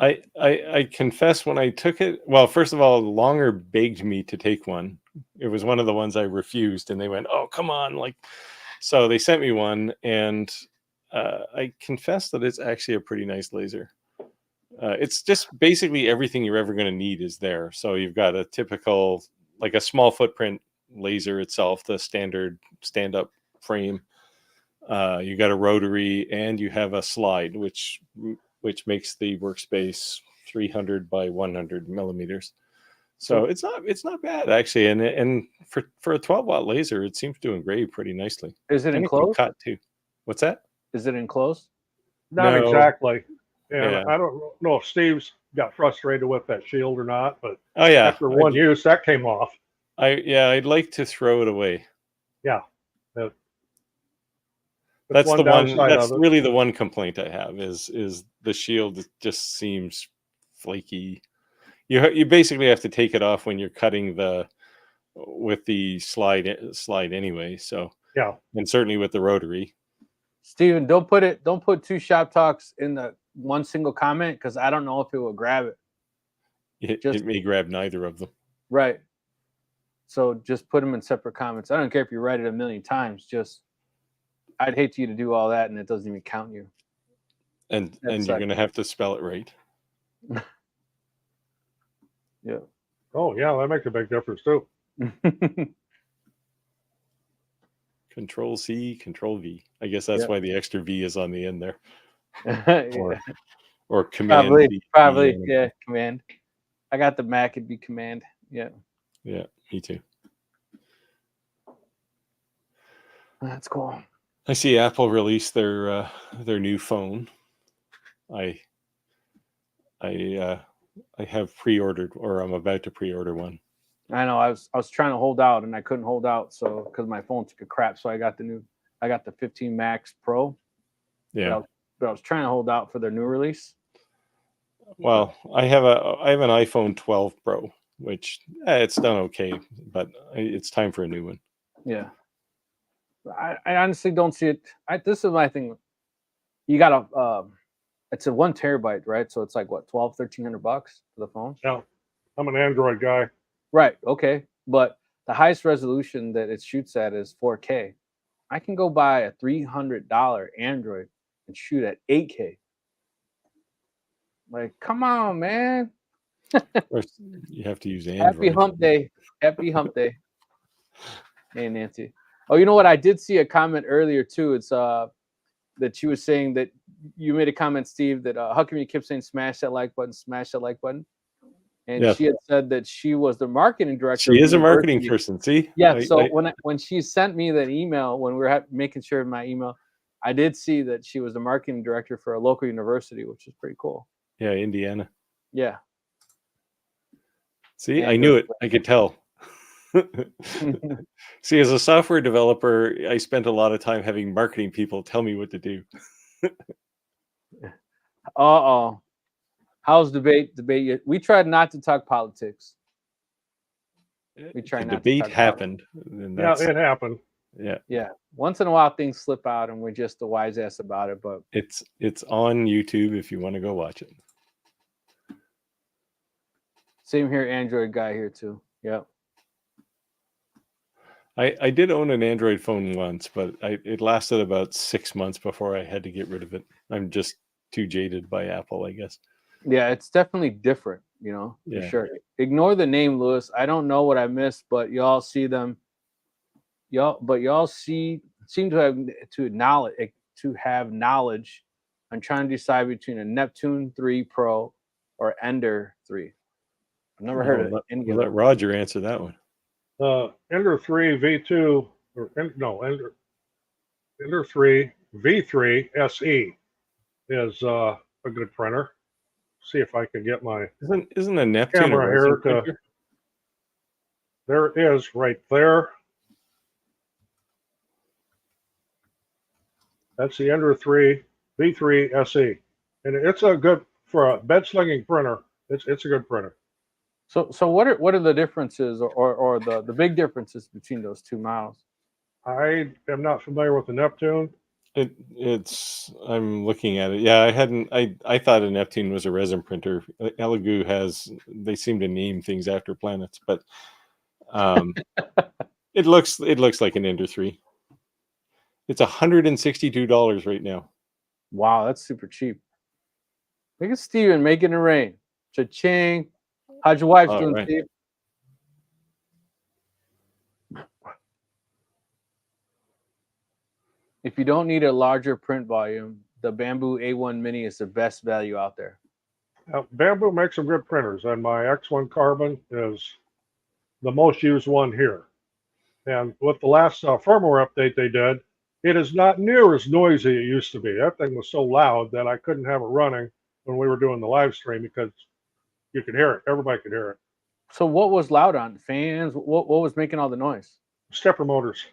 I confess, when I took it, well, first of all, Longer begged me to take one. It was one of the ones I refused, and they went, "Oh, come on!" So they sent me one, and I confess that it's actually a pretty nice laser. It's just basically everything you're ever going to need is there. So you've got a typical, like a small footprint laser itself, the standard stand-up frame. You got a rotary, and you have a slide, which makes the workspace 300 by 100 millimeters. So it's not bad actually, and for a 12-watt laser, it seems to engrave pretty nicely. Is it And enclosed? Cut too. What's that? Is it enclosed? Not No. exactly. And Yeah. I don't know if Steve's got frustrated with that shield or not, but Oh yeah. after one use, that came off. I'd like to throw it away. Yeah. That's the one. downside That's of it. really the one complaint I have is the shield just seems flaky. You basically have to take it off when you're cutting with the slide anyway. So Yeah. and certainly with the rotary. Steven, don't put 2 shop talks in the one single comment, because I don't know if it will grab it. It may grab neither of them. Right. So just put them in separate comments. I don't care if you write it a million times. I'd hate you to do all that and it doesn't even count you. And you're going to have to spell it right. Yeah. Oh yeah, that makes a big difference too. Control C, Control V. I guess that's why the extra V is on the end there. Yeah. Or Command V. Probably. Yeah. Command. I got the Mac. It'd be Command. Yeah. Yeah. Me too. That's cool. I see Apple released their new phone. I have pre-ordered, or I'm about to pre-order one. I know. I was trying to hold out and I couldn't hold out, so because my phone took a crap. So I got the 15 Max Pro. Yeah. but I was trying to hold out for their new release. Well, I have an iPhone 12 Pro, which it's done okay, but it's time for a new one. Yeah. I honestly don't see it. This is my thing. You got it's a 1 terabyte, right? So it's like what, $1,200-1,300 for the phone? Yeah, I'm an Android guy. Right. Okay. But the highest resolution that it shoots at is 4K. I can go buy a $300 Android and shoot at 8K. Like, come on, man. Of course, you have to use Android. Happy hump day. Happy hump day. Hey, Nancy. Oh, you know what? I did see a comment earlier too. It's that she was saying that you made a comment, Steve, that how come you kept saying smash that like button, smash that like button? And Yes. she had said that she was the marketing director. She is a marketing person. See? Yeah. So when she sent me that email, when we were making sure in my email, I did see that she was the marketing director for a local university, which is pretty cool. Yeah, Indiana. Yeah. See, Yeah, I knew it. I could tell. See, as a software developer, I spent a lot of time having marketing people tell me what to do. Uh-oh. How's debate? We tried not to talk politics. We try The not debate to talk happened. And Yeah, it happened. Yeah. Yeah. Once in a while things slip out and we're just the wise ass about it, but It's on YouTube if you want to go watch it. same here, Android guy here too. Yep. I did own an Android phone once, but it lasted about 6 months before I had to get rid of it. I'm just too jaded by Apple, I guess. Yeah, it's definitely different, for Yeah. sure. Ignore the name, Lewis. I don't know what I missed, but y'all see them. Y'all seem to have knowledge on trying to decide between a Neptune 3 Pro or Ender 3. I've never heard of any of Let them. Roger answer that one. Ender 3 V2 or Ender 3 V3 SE is a good printer. See if I can get my Isn't a Neptune camera a here resin printer? there it is right there. That's the Ender 3 V3 SE, and it's a good for a bed slinging printer. It's a good printer. So what are the differences or the big differences between those two models? I am not familiar with the Neptune. I'm looking at it. Yeah, I thought a Neptune was a resin printer. Elegoo they seem to name things after planets, but it looks like an Ender 3. It's $162 right now. Wow, that's super cheap. Look at Steven making it rain. Cha-ching. How's your wife doing, right. Steve? If you don't need a larger print volume, the Bamboo A1 Mini is the best value out there. Bamboo makes some good printers, and my X1 Carbon is the most used one here. And with the last firmware update they did, it is not near as noisy as it used to be. That thing was so loud that I couldn't have it running when we were doing the live stream because you could hear it. Everybody could hear it. So what was loud on? Fans? What was making all the noise? Stepper motors.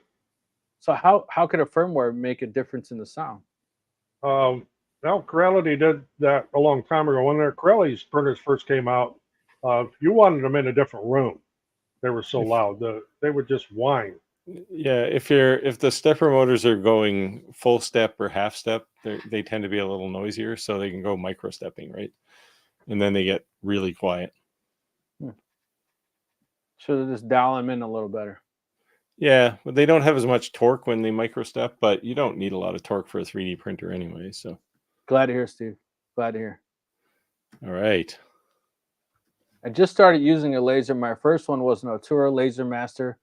So how could a firmware make a difference in the sound? Well, Corelli did that a long time ago. When Corelli's printers first came out, you wanted them in a different room. They were so loud. They would just whine. Yeah, if the stepper motors are going full step or half step, they tend to be a little noisier, so they can go micro stepping, right? And then they get really quiet. Should just dial them in a little better. Yeah, but they don't have as much torque when they micro step, but you don't need a lot of torque for a 3D printer anyway. So glad to hear, Steve. Glad to hear. All right. I just started using a laser. My first one was an Artura Laser Master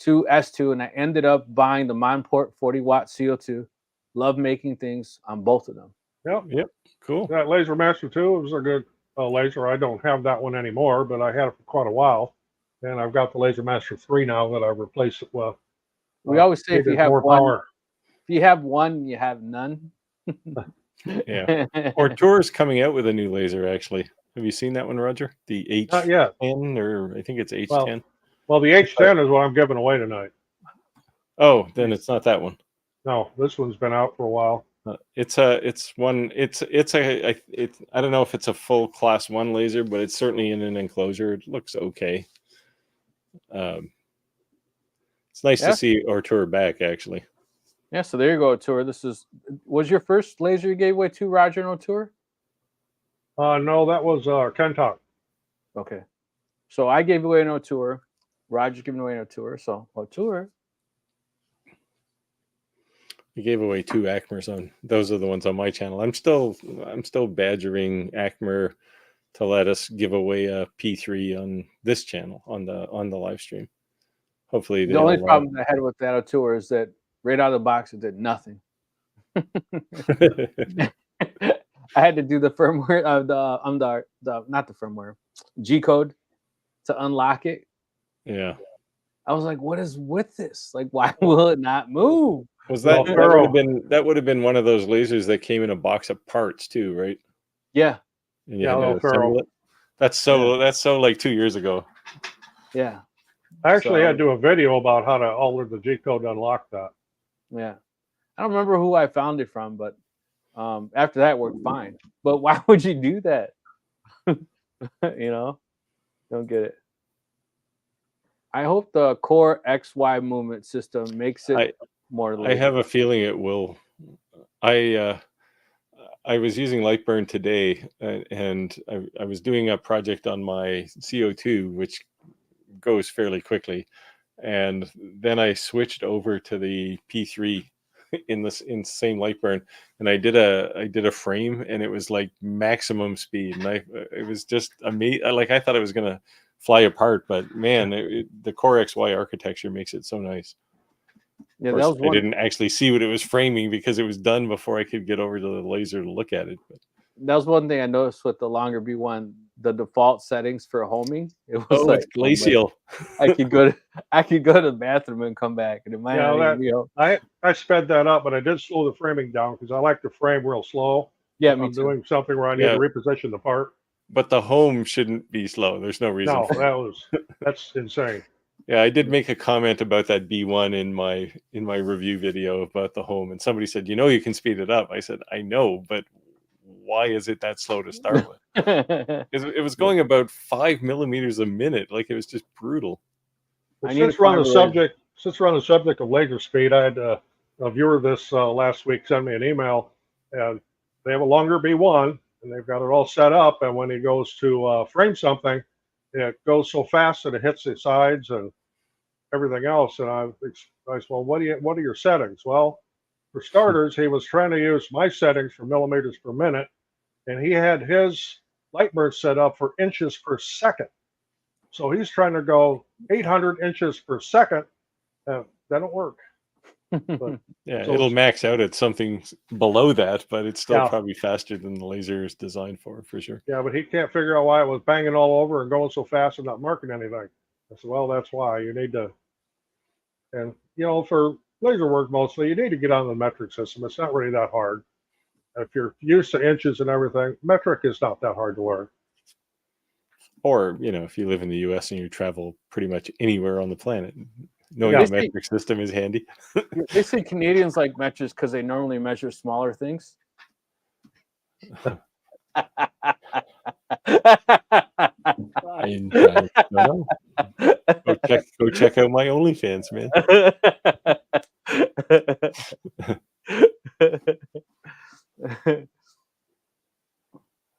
2 S2, and I ended up buying the Monport 40-watt CO2. Love making things on both of them. Yep. Cool. That Laser Master 2 was a good laser. I don't have that one anymore, but I had it for quite a while. And I've got the Laser Master 3 now that I've replaced it with. We always say if you have more one, power. if you have one, you have none. Yeah. Artura's coming out with a new laser, actually. Have you seen that one, Roger? The H10, Not yet. or I think it's H10. Well, the H10 is what I'm giving away tonight. Oh, then it's not that one. No, this one's been out for a while. I don't know if it's a full class 1 laser, but it's certainly in an enclosure. It looks okay. It's nice to see Artur back, actually. Yeah, so there you go, Tour. Was your first laser you gave away to Roger and O'Tour? No, that was Kentuck. Okay. So I gave away an O'Tour. Roger's giving away an O'Tour. So O'Tour. We gave away 2 Acmers on. Those are the ones on my channel. I'm still badgering Acmer to let us give away a P3 on this channel on the live stream. Hopefully, the only problem I had with that O'Tour is that right out of the box it did nothing. I had to do the firmware of the not the firmware G code to unlock it. Yeah. I was like, what is with this? Like, why will it not move? Was that would have been one of those lasers that came in a box of parts too, right? Yeah. And you had to assemble it. That's so like 2 years ago. Yeah. I actually had to do a video about how to alter the G code to unlock that. Yeah. I don't remember who I found it from, but after that it worked fine. But why would you do that? Don't get it. I hope the core XY movement system makes it more. I have a feeling it will. I was using Lightburn today, and I was doing a project on my CO2, which goes fairly quickly, and then I switched over to the P3 in the same Lightburn, and I did a frame, and it was like maximum speed, and it was just amazing. Like, I thought it was gonna fly apart, but man, the Core XY architecture makes it so nice. Yeah, that was I didn't actually see what it was framing because it was done before I could get over to the laser to look at it. But that was one thing I noticed with the longer B1, the default settings for homing. It was it's glacial. I could go to the bathroom and come back, and it might I sped that up, but I did slow the framing down because I like to frame real slow. Yeah, I'm doing something where I need to reposition the part. But the home shouldn't be slow. There's no reason. No, that's insane. Yeah, I did make a comment about that B1 in my review video about the home, and somebody said, you can speed it up. I said, I know, but why is it that slow to start with? It was going about 5 millimeters a minute. Like, it was just brutal. Well, since we're on the subject of laser speed, I had a viewer this last week send me an email, and they have a longer B1, and they've got it all set up. And when he goes to frame something, it goes so fast that it hits the sides and everything else. And I said, well, what are your settings? Well, for starters, he was trying to use my settings for millimeters per minute, and he had his Lightburn set up for inches per second. So he's trying to go 800 inches per second. That don't work. But, it'll max out at something below that, but it's still probably faster than the laser is designed for sure. Yeah, but he can't figure out why it was banging all over and going so fast and not marking anything. I said, well, that's why you need to. And for laser work mostly, you need to get on the metric system. It's not really that hard. If you're used to inches and everything, metric is not that hard to learn. Or, if you live in the US and you travel pretty much anywhere on the planet, knowing the metric system is handy. They say Canadians like metrics because they normally measure smaller things. I don't know. Go check out my OnlyFans, man.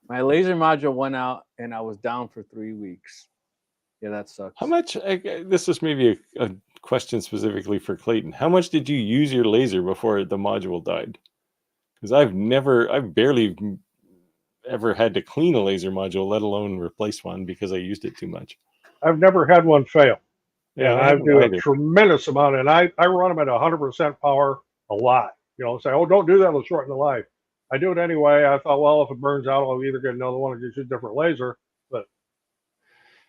My laser module went out and I was down for 3 weeks. Yeah, that sucks. How much? This is maybe a question specifically for Clayton. How much did you use your laser before the module died? Because I've barely ever had to clean a laser module, let alone replace one, because I used it too much. I've never had one fail. Yeah, I do a tremendous amount, and I run them at 100% power a lot. Say, oh, don't do that, it'll shorten the life. I do it anyway. I thought, well, if it burns out, I'll either get another one or just use a different laser. But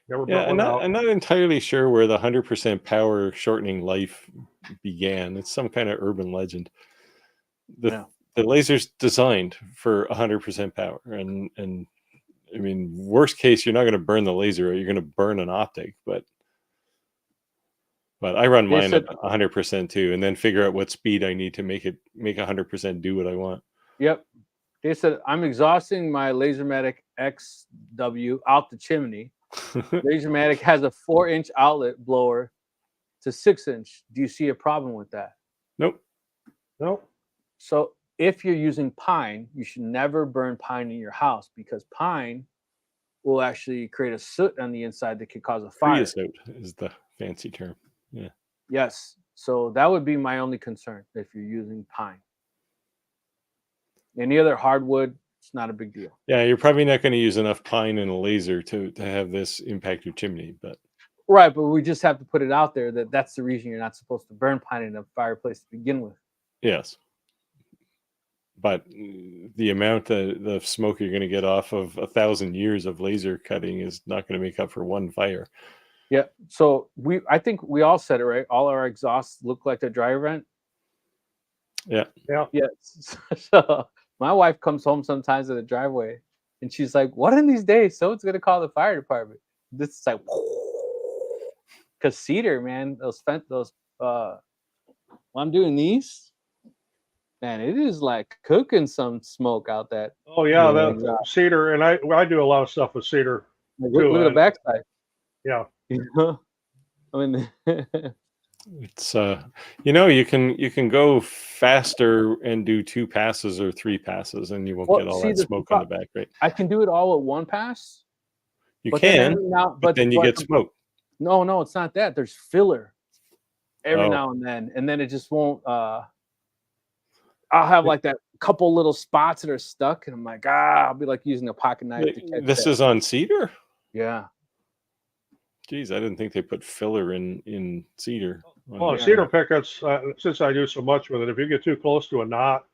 never burnt one out. I'm not entirely sure where the 100% power shortening life began. It's some kind of urban legend. The laser's designed for 100% power, and I mean, worst case, you're not going to burn the laser, or you're going to burn an optic, but I run mine at 100% too, and then figure out what speed I need to make 100% do what I want. Yep. They said, I'm exhausting my Lasermatic XW out the chimney. Lasermatic has a 4-inch outlet blower to 6-inch. Do you see a problem with that? Nope. Nope. So if you're using pine, you should never burn pine in your house because pine will actually create a soot on the inside that could cause a fire. Creosote is the fancy term. Yeah. Yes. So that would be my only concern if you're using pine. Any other hardwood, it's not a big deal. Yeah, you're probably not going to use enough pine and a laser to have this impact your chimney, but Right, but we just have to put it out there that that's the reason you're not supposed to burn pine in a fireplace to begin with. yes. But the amount of smoke you're going to get off of 1,000 years of laser cutting is not going to make up for one fire. Yeah. So I think we all said it right. All our exhausts look like a dryer vent. Yeah. Yeah. Yes. So my wife comes home sometimes in the driveway, and she's like, "What in these days? Someone's gonna call the fire department." This is like, because cedar, man, when I'm doing these, man, it is like cooking some smoke out that. Oh yeah, Yeah. that cedar, and I do a lot of stuff with cedar. Like, Too, look at the and- backside. Yeah. You know? I mean, It's you can go faster and do 2 passes or 3 passes and you won't get all that smoke on the back, right? I can do it all at one pass. You but then can, every now, but then you get smoke. No, it's not that. There's filler every Oh. now and then it just won't. I'll have like that couple little spots that are stuck, and I'm like, I'll be like using a pocket knife to catch This that. is on cedar? Yeah. Geez, I didn't think they put filler in cedar. Well, Yeah. cedar pickets, since I do so much with it, if you get too close to a knot,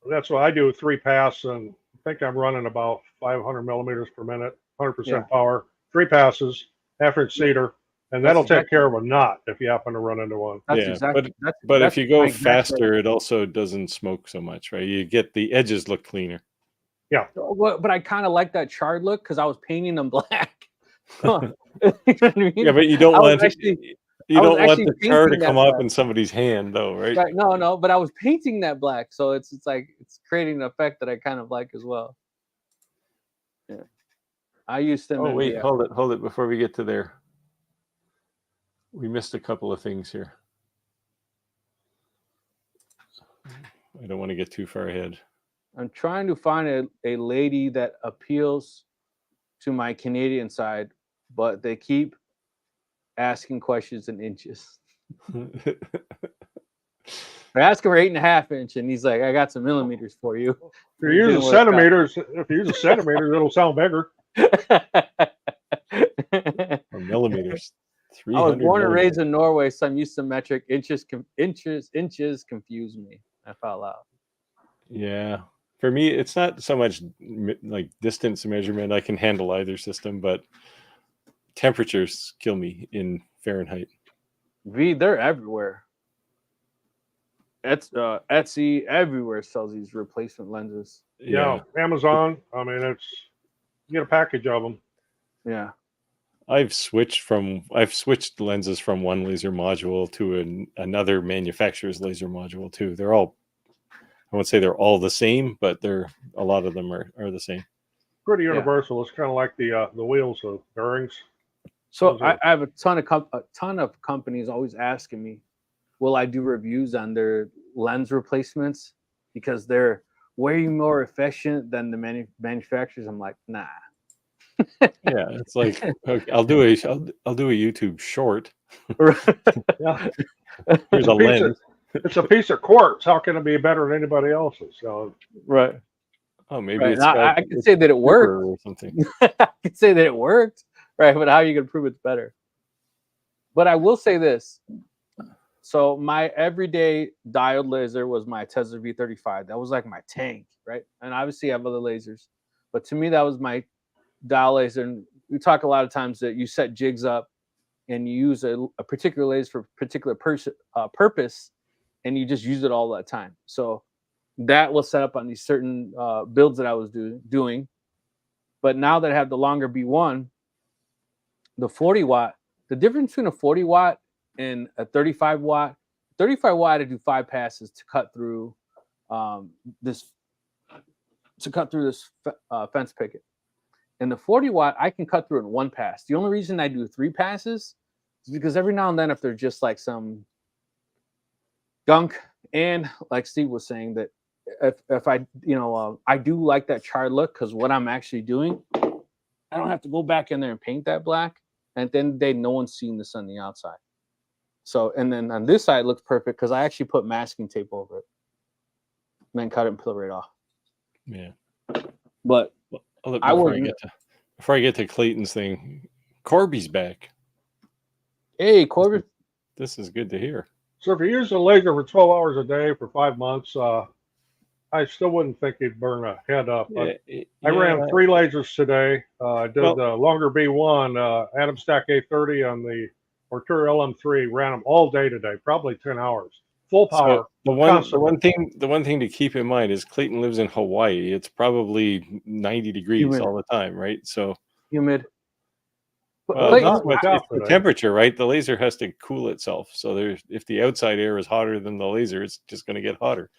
that's why I do 3 pass, and I think I'm running about 500 millimeters per minute, 100% Yeah. power, 3 passes, after it's cedar, and That's that'll take exactly- care of a knot if you happen to run into one. That's Yeah, exactly. But that's if you go my exact faster, it also doesn't smoke so much, right? You get the edges look cleaner. But I kind of like that charred look because I was painting them black. You know what I mean? Yeah, but you don't I was want actually- you I was don't want actually the tar to painting come that up black. in somebody's hand, though, right? Right, no, but I was painting that black, so it's like it's creating an effect that I kind of like as well. Yeah, I used them. Oh wait, yeah. hold it before we get to there. We missed a couple of things here. I don't want to get too far ahead. I'm trying to find a lady that appeals to my Canadian side, but they keep asking questions in inches. I asked him for 8.5 inch, and he's like, "I got some millimeters for you." If you're It using didn't work out. centimeters, if you use centimeters, it'll sound bigger. Or millimeters. I was 300 born and raised millimeters. in Norway, so I'm used to metric. Inches confuse me. I fell out. Yeah. For me, it's not so much like distance measurement. I can handle either system, but temperatures kill me in Fahrenheit. They're everywhere. Etsy everywhere sells these replacement lenses. Yeah, Amazon. I mean, you get a package of them. Yeah. I've switched lenses from one laser module to another manufacturer's laser module too. They're all, I won't say they're all the same, but a lot of them are the same. Pretty universal. It's kind of like the wheels of bearings. So I have a ton of companies always asking me, will I do reviews on their lens replacements because they're way more efficient than the manufacturers? I'm like, nah. Yeah, it's like, okay, I'll do a YouTube short. Yeah. Here's a lens. It's a piece of quartz. How can it be better than anybody else's? So, Right. Oh, maybe Right. it's Now, got I can say that it worked. or something. I can say that it worked, right? But how are you going to prove it's better? But I will say this. So my everyday diode laser was my Tesla V35. That was like my tank, right? And obviously I have other lasers, but to me that was my dial laser. And we talk a lot of times that you set jigs up and you use a particular laser for a particular purpose, and you just use it all the time. So that was set up on these certain builds that I was doing. But now that I have the longer B1, the 40 watt, the difference between a 40 watt and a 35 watt, 35 watt, I do 5 passes to cut through this to cut through this fence picket. And the 40 watt, I can cut through in one pass. The only reason I do 3 passes is because every now and then, if there's just like some gunk, and like Steve was saying, that if I, I do like that charred look, because what I'm actually doing, I don't have to go back in there and paint that black. And at the end of the day, no one's seeing this on the outside. So, and then on this side, it looks perfect because I actually put masking tape over it and then cut it and peel it right off. Yeah. But Look, before I get to Clayton's thing, Corby's back. Hey, Corbin. This is good to hear. So if you use a laser for 12 hours a day for 5 months, I still wouldn't think you'd burn a head up. But I ran 3 lasers today. I did the longer B1, Atom Stack A30 on the Ortura LM3. Ran them all day today, probably 10 hours, full power. So the one thing to keep in mind is Clayton lives in Hawaii. It's probably 90 degrees humid all the time, right? So humid. Well, it's the temperature, right? The laser has to cool itself. So if the outside air is hotter than the laser, it's just going to get hotter.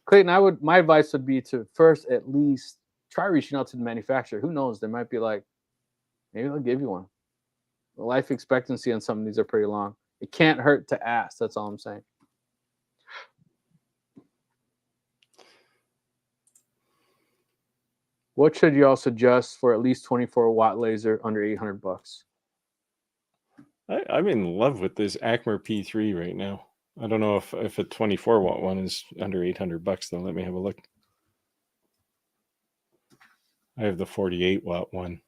Clayton, my advice would be to first at least try reaching out to the manufacturer. Who knows? They might be like, maybe they'll give you one. The life expectancy on some of these are pretty long. It can't hurt to ask. That's all I'm saying. What should you all suggest for at least 24 watt laser under $800? I'm in love with this Acmer P3 right now. I don't know if a 24 watt one is under $800 though. Let me have a look. I have the 48 watt one.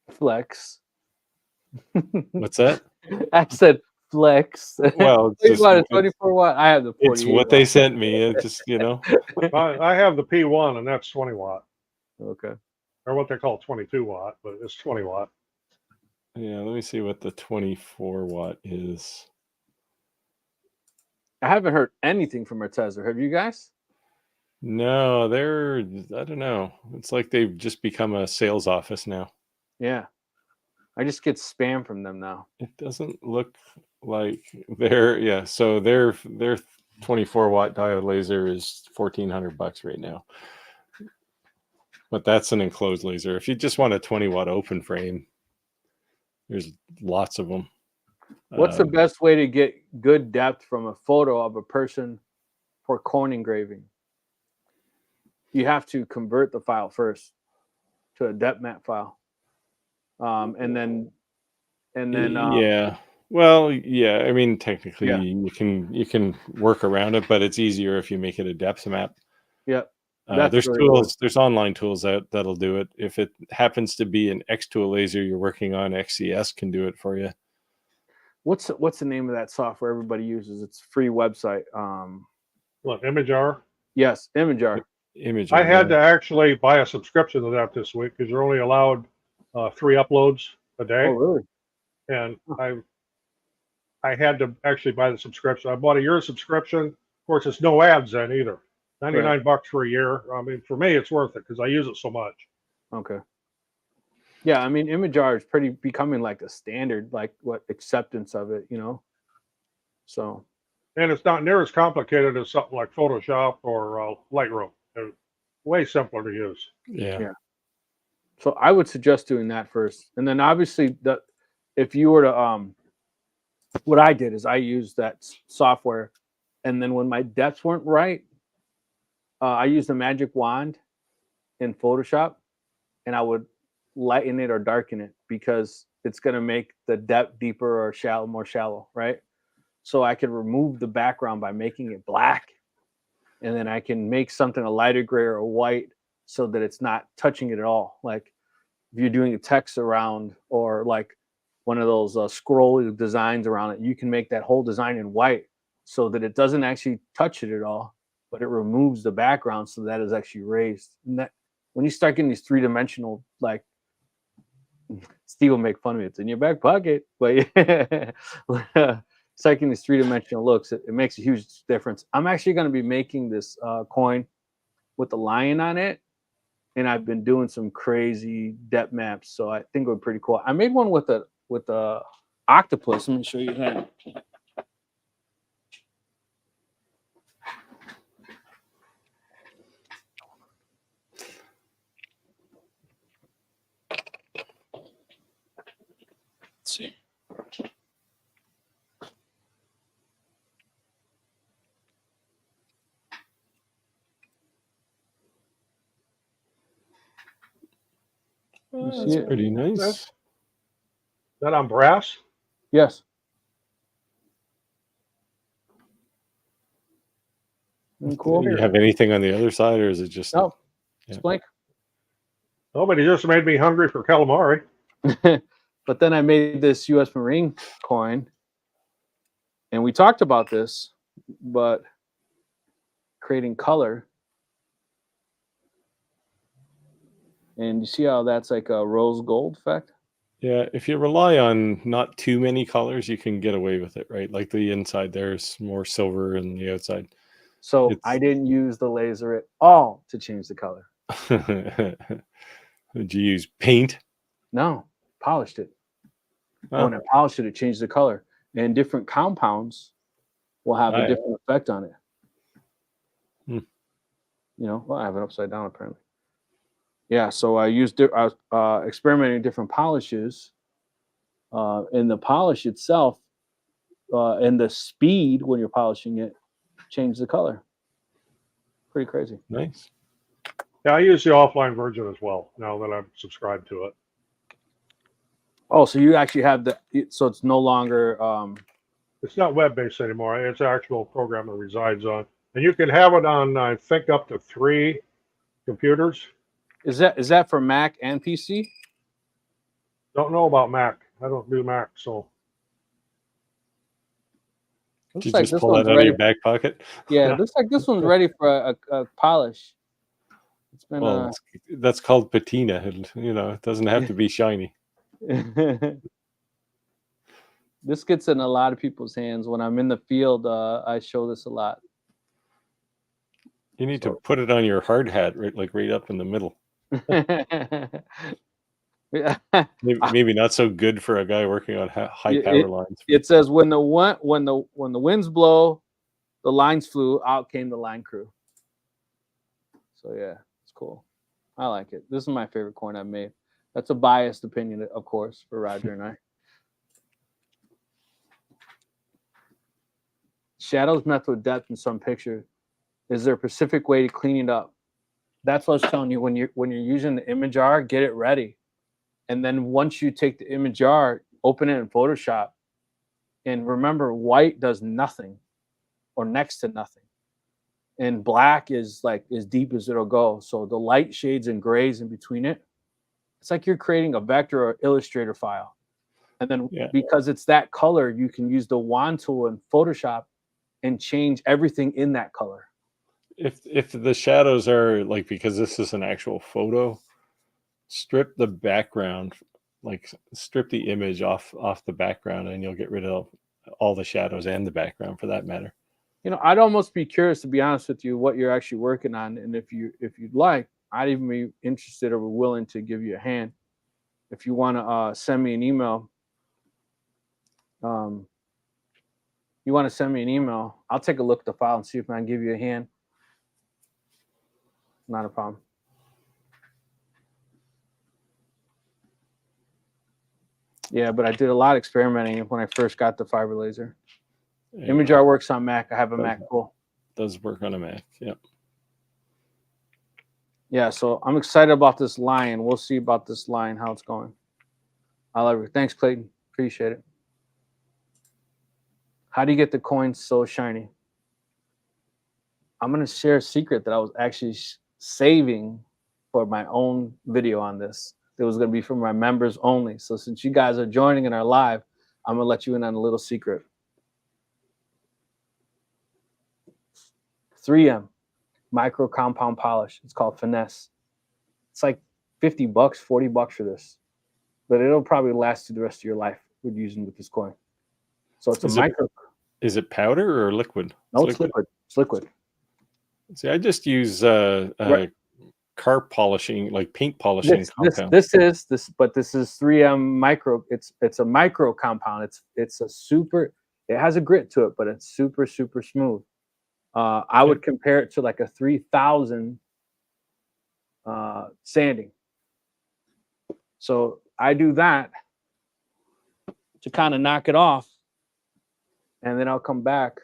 Flex. What's that? I said flex. Well, it's 24 watt. I have the 48. It's what they sent me. It just, I have the P1 and that's 20 watt. Okay. Or what they call 22 watt, but it's 20 watt. Yeah, let me see what the 24 watt is. I haven't heard anything from Arteza. Have you guys? No, I don't know. It's like they've just become a sales office now. Yeah. I just get spam from them now. It doesn't look like so their 24 watt diode laser is $1,400 right now. But that's an enclosed laser. If you just want a 20 watt open frame, there's lots of them. What's the best way to get good depth from a photo of a person for cone engraving? You have to convert the file first to a depth map file. And then yeah. Well, yeah, I mean technically you can work around it, but it's easier if you make it a depth map. Yep. There's tools, there's online tools that'll do it. If it happens to be an xtool laser you're working on, XCS can do it for you. What's the name of that software everybody uses? It's a free website. What, Imagear? Yes, Imagear. I had to actually buy a subscription to that this week because you're only allowed 3 uploads a day. Oh, really? And I had to actually buy the subscription. I bought a year subscription. Of course, it's no ads then either. $99 for a year. I mean, for me, it's worth it because I use it so much. Okay. Yeah, I mean, Imagear is becoming like a standard, like acceptance of it, So. And it's not near as complicated as something like Photoshop or Lightroom. They're way simpler to use. Yeah. So I would suggest doing that first, and then obviously if you were to what I did is I used that software, and then when my depths weren't right, I used the magic wand in Photoshop, and I would lighten it or darken it because it's going to make the depth deeper or more shallow, right? So I could remove the background by making it black, and then I can make something a lighter gray or white so that it's not touching it at all. Like if you're doing a text around or like one of those scroll designs around it, you can make that whole design in white so that it doesn't actually touch it at all, but it removes the background so that is actually raised. And that when you start getting these 3-dimensional, like Steve will make fun of it, it's in your back pocket, but start getting these 3-dimensional looks, it makes a huge difference. I'm actually going to be making this coin with the lion on it, and I've been doing some crazy depth maps, so I think it would be pretty cool. I made one with a octopus. Let me show you that. see That's it? pretty nice. Is that on brass? Yes. Cool. Do you have anything on the other side, or is it just? No, it's Yeah. blank. Nobody just made me hungry for calamari. But then I made this U.S. Marine coin, and we talked about this, but creating color. And you see how that's like a rose gold effect? Yeah, if you rely on not too many colors, you can get away with it, right? Like the inside there's more silver and the outside. So I didn't use the laser at all to change the color. Did you use paint? No, polished it. Oh. When I polished it, it changed the color. And different compounds will have a different effect on it. Hmm. You know, well, I have it upside down apparently. Yeah, so I was experimenting with different polishes. And the polish itself and the speed when you're polishing it changed the color. Pretty crazy. Nice. Yeah, I use the offline version as well now that I'm subscribed to it. Oh, so you actually have so it's no longer It's not web-based anymore. It's an actual program that resides on, and you can have it on, I think, up to 3 computers. Is that for Mac and PC? Don't know about Mac. I don't do Mac, so. Did you just pull that out of your back pocket? Yeah, it looks like this one's ready for a polish. It's been well, that's called patina. You know, it doesn't have to be shiny. This gets in a lot of people's hands. When I'm in the field, I show this a lot. You need to put it on your hard hat, right up in the middle. Maybe not so good for a guy working on high power lines. It says when the winds blow, the lines flew, out came the line crew. So yeah, it's cool. I like it. This is my favorite coin I've made. That's a biased opinion, of course, for Roger and I. Shadows met with depth in some picture. Is there a specific way to clean it up? That's what I was telling you. When you're using the Imager, get it ready. And then once you take the Imager, open it in Photoshop. And remember, white does nothing or next to nothing. And black is like as deep as it'll go. So the light shades and grays in between it, it's like you're creating a vector or Illustrator file. And then because it's that color, you can use the wand tool in Photoshop and change everything in that color. If the shadows are like, because this is an actual photo, strip the background, like strip the image off the background, and you'll get rid of all the shadows and the background for that matter. You know, I'd almost be curious, to be honest with you, what you're actually working on, and if you'd like, I'd even be interested or willing to give you a hand. If you want to send me an email, I'll take a look at the file and see if I can give you a hand. Not a problem. Yeah, but I did a lot of experimenting when I first got the fiber laser. Yeah. Imager works on Mac. I have a Mac. Cool. Does work on a Mac. Yep. Yeah, so I'm excited about this line. We'll see about this line, how it's going. I love it. Thanks, Clayton. Appreciate it. How do you get the coins so shiny? I'm going to share a secret that I was actually saving for my own video on this. It was going to be for my members only. So since you guys are joining in our live, I'm going to let you in on a little secret. 3M micro compound polish. It's called Finesse. It's like $50, $40 for this, but it'll probably last you the rest of your life with using with this coin. So it's micro. Is it powder or liquid? No, it's liquid. It's liquid. See, I just use car polishing, like paint polishing compound. This is 3M micro. It's a micro compound. It's a super. It has a grit to it, but it's super smooth. I would compare it to like a 3000 sanding. So I do that to kind of knock it off, and then I'll come back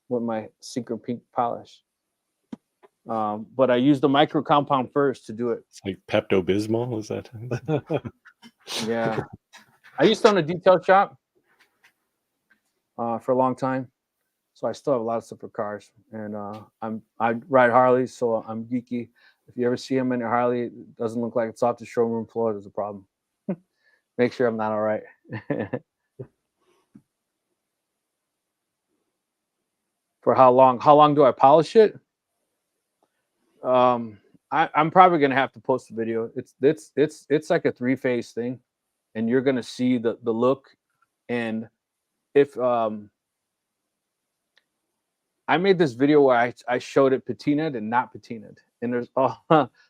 with my secret pink polish. But I used the micro compound first to do it. It's like Pepto-Bismol, is that? Yeah. I used to own a detail shop for a long time. So I still have a lot of stuff for cars. And I ride Harleys, so I'm geeky. If you ever see him in a Harley, it doesn't look like it's off the showroom floor, there's a problem. Make sure I'm not all right. For how long? How long do I polish it? I'm probably gonna have to post a video. It's like a 3-phase thing, and you're gonna see the look. And if I made this video where I showed it patinaed and not patinaed, and there's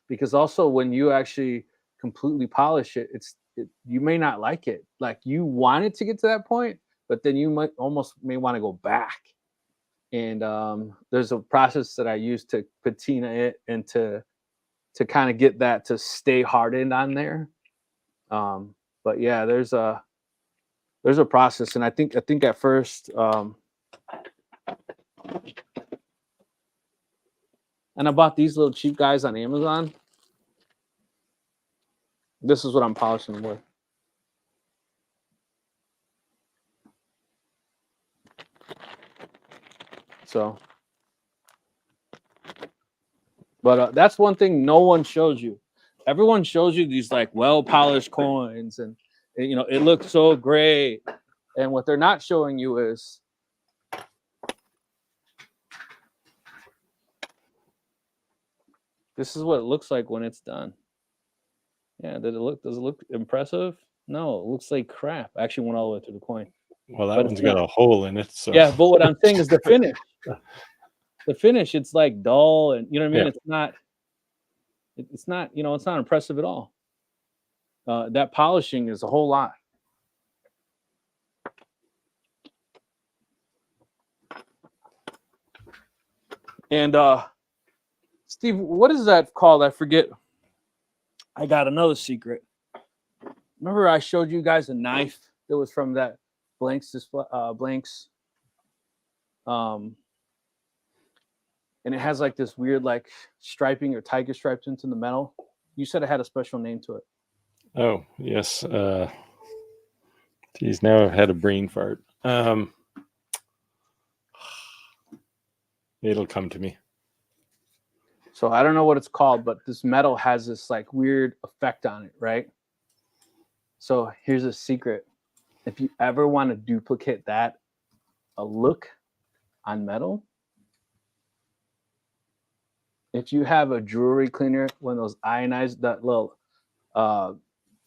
because also when you actually completely polish it, you may not like it. Like you want it to get to that point, but then you may want to go back. And there's a process that I use to patina it and to kind of get that to stay hardened on there. But yeah, there's a process, and I think at first, and I bought these little cheap guys on Amazon. This is what I'm polishing with. So, but that's one thing no one shows you. Everyone shows you these like well-polished coins, and you know it looks so great. And what they're not showing you is this is what it looks like when it's done. Yeah, does it look impressive? No, it looks like crap. I actually went all the way through the coin. Well, that one's got a hole in it. So yeah, but what I'm saying is the finish. The finish, it's like dull, and you know what I mean. Yeah. It's not it's not impressive at all. That polishing is a whole lot. And Steve, what is that called? I forget. I got another secret. Remember, I showed you guys a knife that was from that Blanks display, Blanks. And it has like this weird like striping or tiger stripes into the metal. You said it had a special name to it. Oh, yes. Geez, now I've had a brain fart. It'll come to me. So I don't know what it's called, but this metal has this like weird effect on it, right? So here's a secret. If you ever want to duplicate that, a look on metal, if you have a jewelry cleaner, one of those ionized, that little, I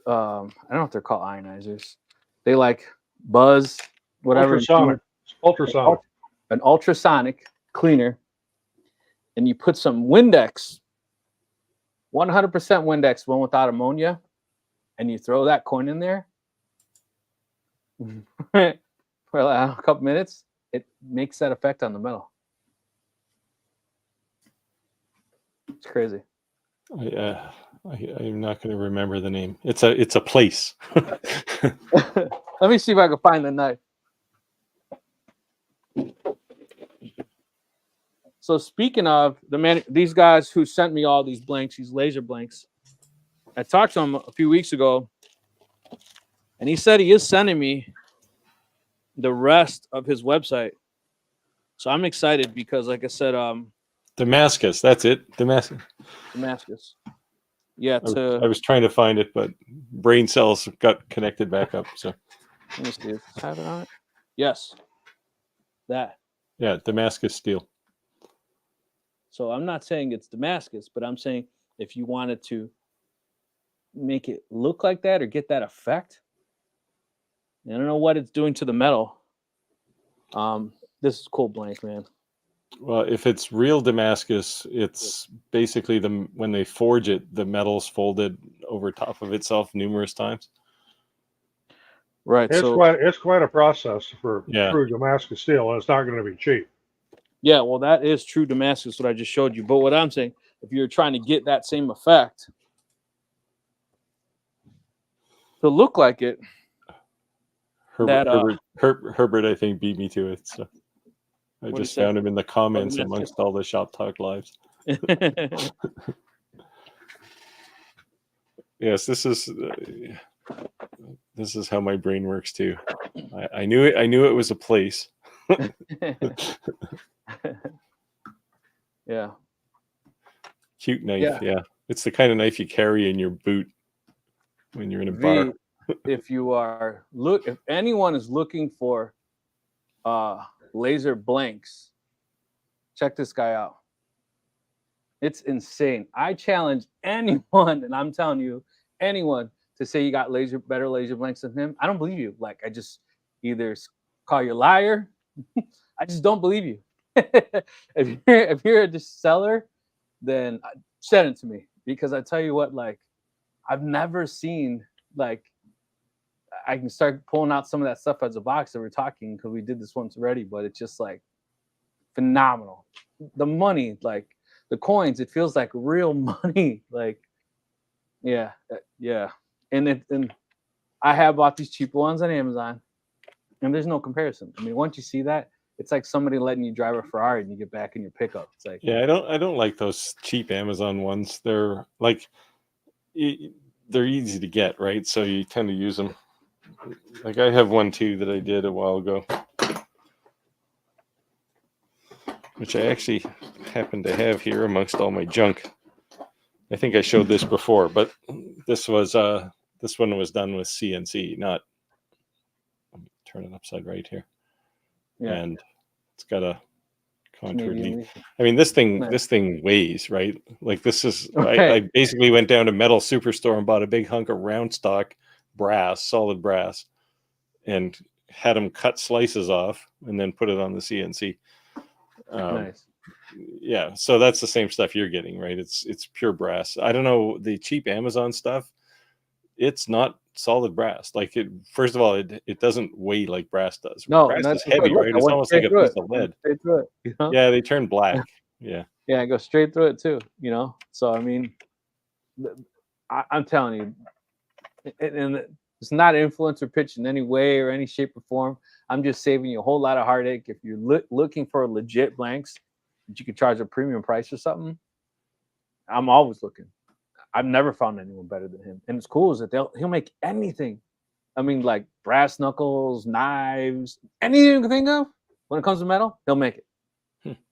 don't know if they're called ionizers. They like buzz, whatever. Ultrasonic. An ultrasonic cleaner. And you put some Windex, 100% Windex, one without ammonia, and you throw that coin in there for a couple minutes, it makes that effect on the metal. It's crazy. I'm not going to remember the name. It's a place. Let me see if I can find the knife. So speaking of these guys who sent me all these blanks, these laser blanks, I talked to him a few weeks ago, and he said he is sending me the rest of his website. So I'm excited because, like I said, Damascus. That's it. Damascus. Yeah. I was trying to find it, but brain cells got connected back up. So let me see. Does it have it on it? Yes. That. Yeah, Damascus steel. So I'm not saying it's Damascus, but I'm saying if you wanted to make it look like that or get that effect, I don't know what it's doing to the metal. This is cool blank, man. Well, if it's real Damascus, it's basically when they forge it, the metal's folded over top of itself numerous times. Right. It's quite a process for true Damascus steel, and it's not going to be cheap. Yeah, well, that is true Damascus, what I just showed you. But what I'm saying, if you're trying to get that same effect to look like it, Herbert, I think, beat me to it. So I just found him in the comments amongst all the Shop Talk lives. Yes, this is how my brain works too. I knew it. I knew it was a place. Yeah. Cute knife. Yeah. Yeah, it's the kind of knife you carry in your boot when you're in a bar. If anyone is looking for laser blanks, check this guy out. It's insane. I challenge anyone, and I'm telling you, anyone to say you got better laser blanks than him. I don't believe you. Like, I just either call you a liar. I just don't believe you. if you're a seller, then send it to me, because I tell you what, like, I've never seen, like, I can start pulling out some of that stuff as a box that we're talking, because we did this once already, but it's just like phenomenal. The money, like the coins, it feels like real money. Like, yeah. And I have bought these cheap ones on Amazon, and there's no comparison. I mean, once you see that, it's like somebody letting you drive a Ferrari and you get back in your pickup. It's like, yeah, I don't like those cheap Amazon ones. They're like, they're easy to get, right? So you tend to use them. Like, I have one too that I did a while ago, which I actually happen to have here amongst all my junk. I think I showed this before, but this one was done with CNC, not. Let me turn it upside right here. yeah. And it's got a contoured Canadian leaf. leaf. I mean, this thing Nice. weighs, right? Like, this is. Okay. I basically went down to Metal Superstore and bought a big hunk of round stock brass, solid brass, and had them cut slices off and then put it on the CNC. Nice. Yeah, so that's the same stuff you're getting, right? It's pure brass. I don't know, the cheap Amazon stuff, it's not solid brass. Like, first of all, it doesn't weigh like brass does. No, Brass that's is heavy, look, right? I It's went almost like straight a through piece it. of lead. Straight through it. You know? Yeah, they turn black. Yeah. Yeah, I go straight through it too. You know, so I mean, I'm telling you, and it's not influencer pitch in any way or any shape or form. I'm just saving you a whole lot of heartache. If you're looking for legit blanks that you can charge a premium price or something, I'm always looking. I've never found anyone better than him. And it's cool is that he'll make anything. I mean, like brass knuckles, knives, anything you can think of. When it comes to metal, he'll make it.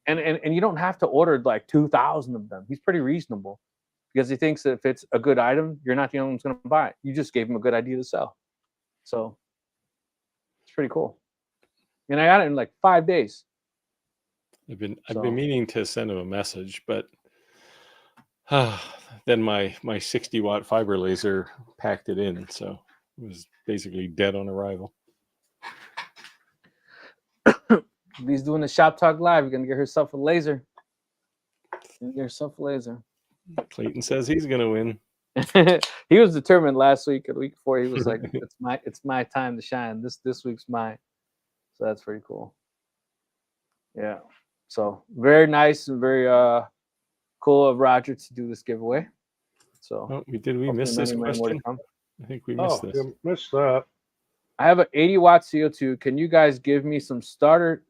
And you don't have to order like 2,000 of them. He's pretty reasonable, because he thinks that if it's a good item, you're not the only one's going to buy it. You just gave him a good idea to sell. So it's pretty cool. And I got it in like 5 days. I've been meaning to send him a message, but then my 60-watt fiber laser packed it in, so it was basically dead on arrival. He's doing the Shop Talk Live. You're gonna get herself a laser. Get yourself a laser. Clayton says he's gonna win. He was determined last week or the week before. He was like, it's my time to shine. This week's mine. So that's pretty cool. Yeah. So very nice and very cool of Roger to do this giveaway. So we miss this question? I think we missed this. You missed that. I have an 80-watt CO2. Can you guys give me some starter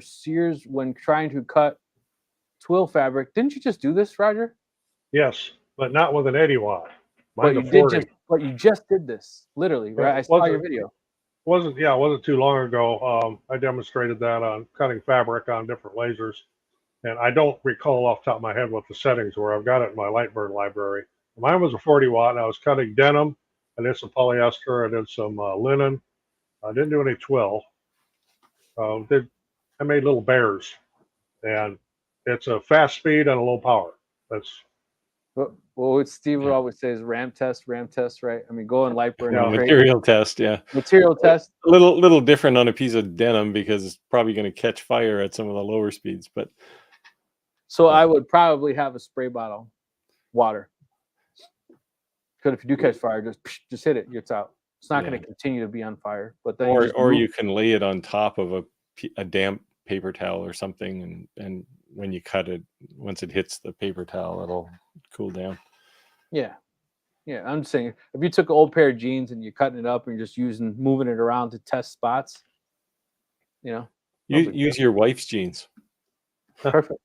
sears when trying to cut twill fabric? Didn't you just do this, Roger? Yes, but not with an 80-watt. But you just did this, literally, right? I saw your video. Wasn't too long ago. I demonstrated that on cutting fabric on different lasers, and I don't recall off the top of my head what the settings were. I've got it in my Lightbird library. Mine was a 40-watt, and I was cutting denim. I did some polyester. I did some linen. I didn't do any twill. I made little bears, and it's a fast speed and a low power. That's what Steve would always say is RAM test, right? I mean, go on Lightbird. Yeah, material test, yeah. Material test. A little different on a piece of denim because it's probably going to catch fire at some of the lower speeds. But so I would probably have a spray bottle, water. Because if you do catch fire, just hit it. It's out. It's not going to continue to be on fire. But then you can lay it on top of a damp paper towel or something, and when you cut it, once it hits the paper towel, it'll cool down. Yeah. I'm just saying, if you took an old pair of jeans and you're cutting it up and you're just moving it around to test spots, use your wife's jeans. Perfect.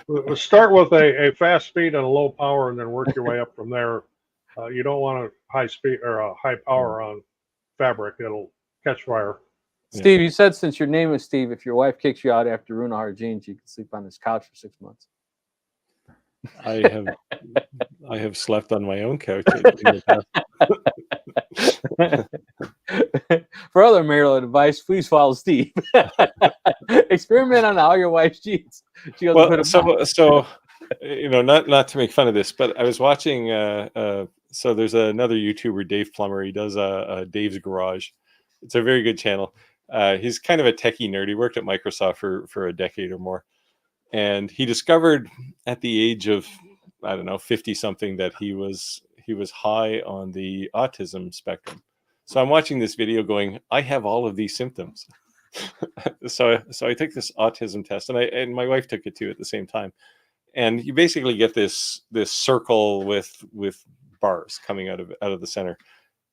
We'll start with a fast speed and a low power, and then work your way up from there. You don't want a high speed or a high power on fabric; it'll catch fire. Steve, you said since your name is Steve, if your wife kicks you out after ruining her jeans, you can sleep on this couch for 6 months. I have slept on my own couch in the past. For other marital advice, please follow Steve. Experiment on all your wife's jeans. She goes, Well, so not to make fun of this, but I was watching. So there's another YouTuber, Dave Plummer. He does Dave's Garage. It's a very good channel. He's kind of a techie nerd. He worked at Microsoft for a decade or more, and he discovered at the age of, I don't know, 50 something, that he was high on the autism spectrum. So I'm watching this video going, I have all of these symptoms. so I took this autism test, and my wife took it too at the same time. And you basically get this circle with bars coming out of the center.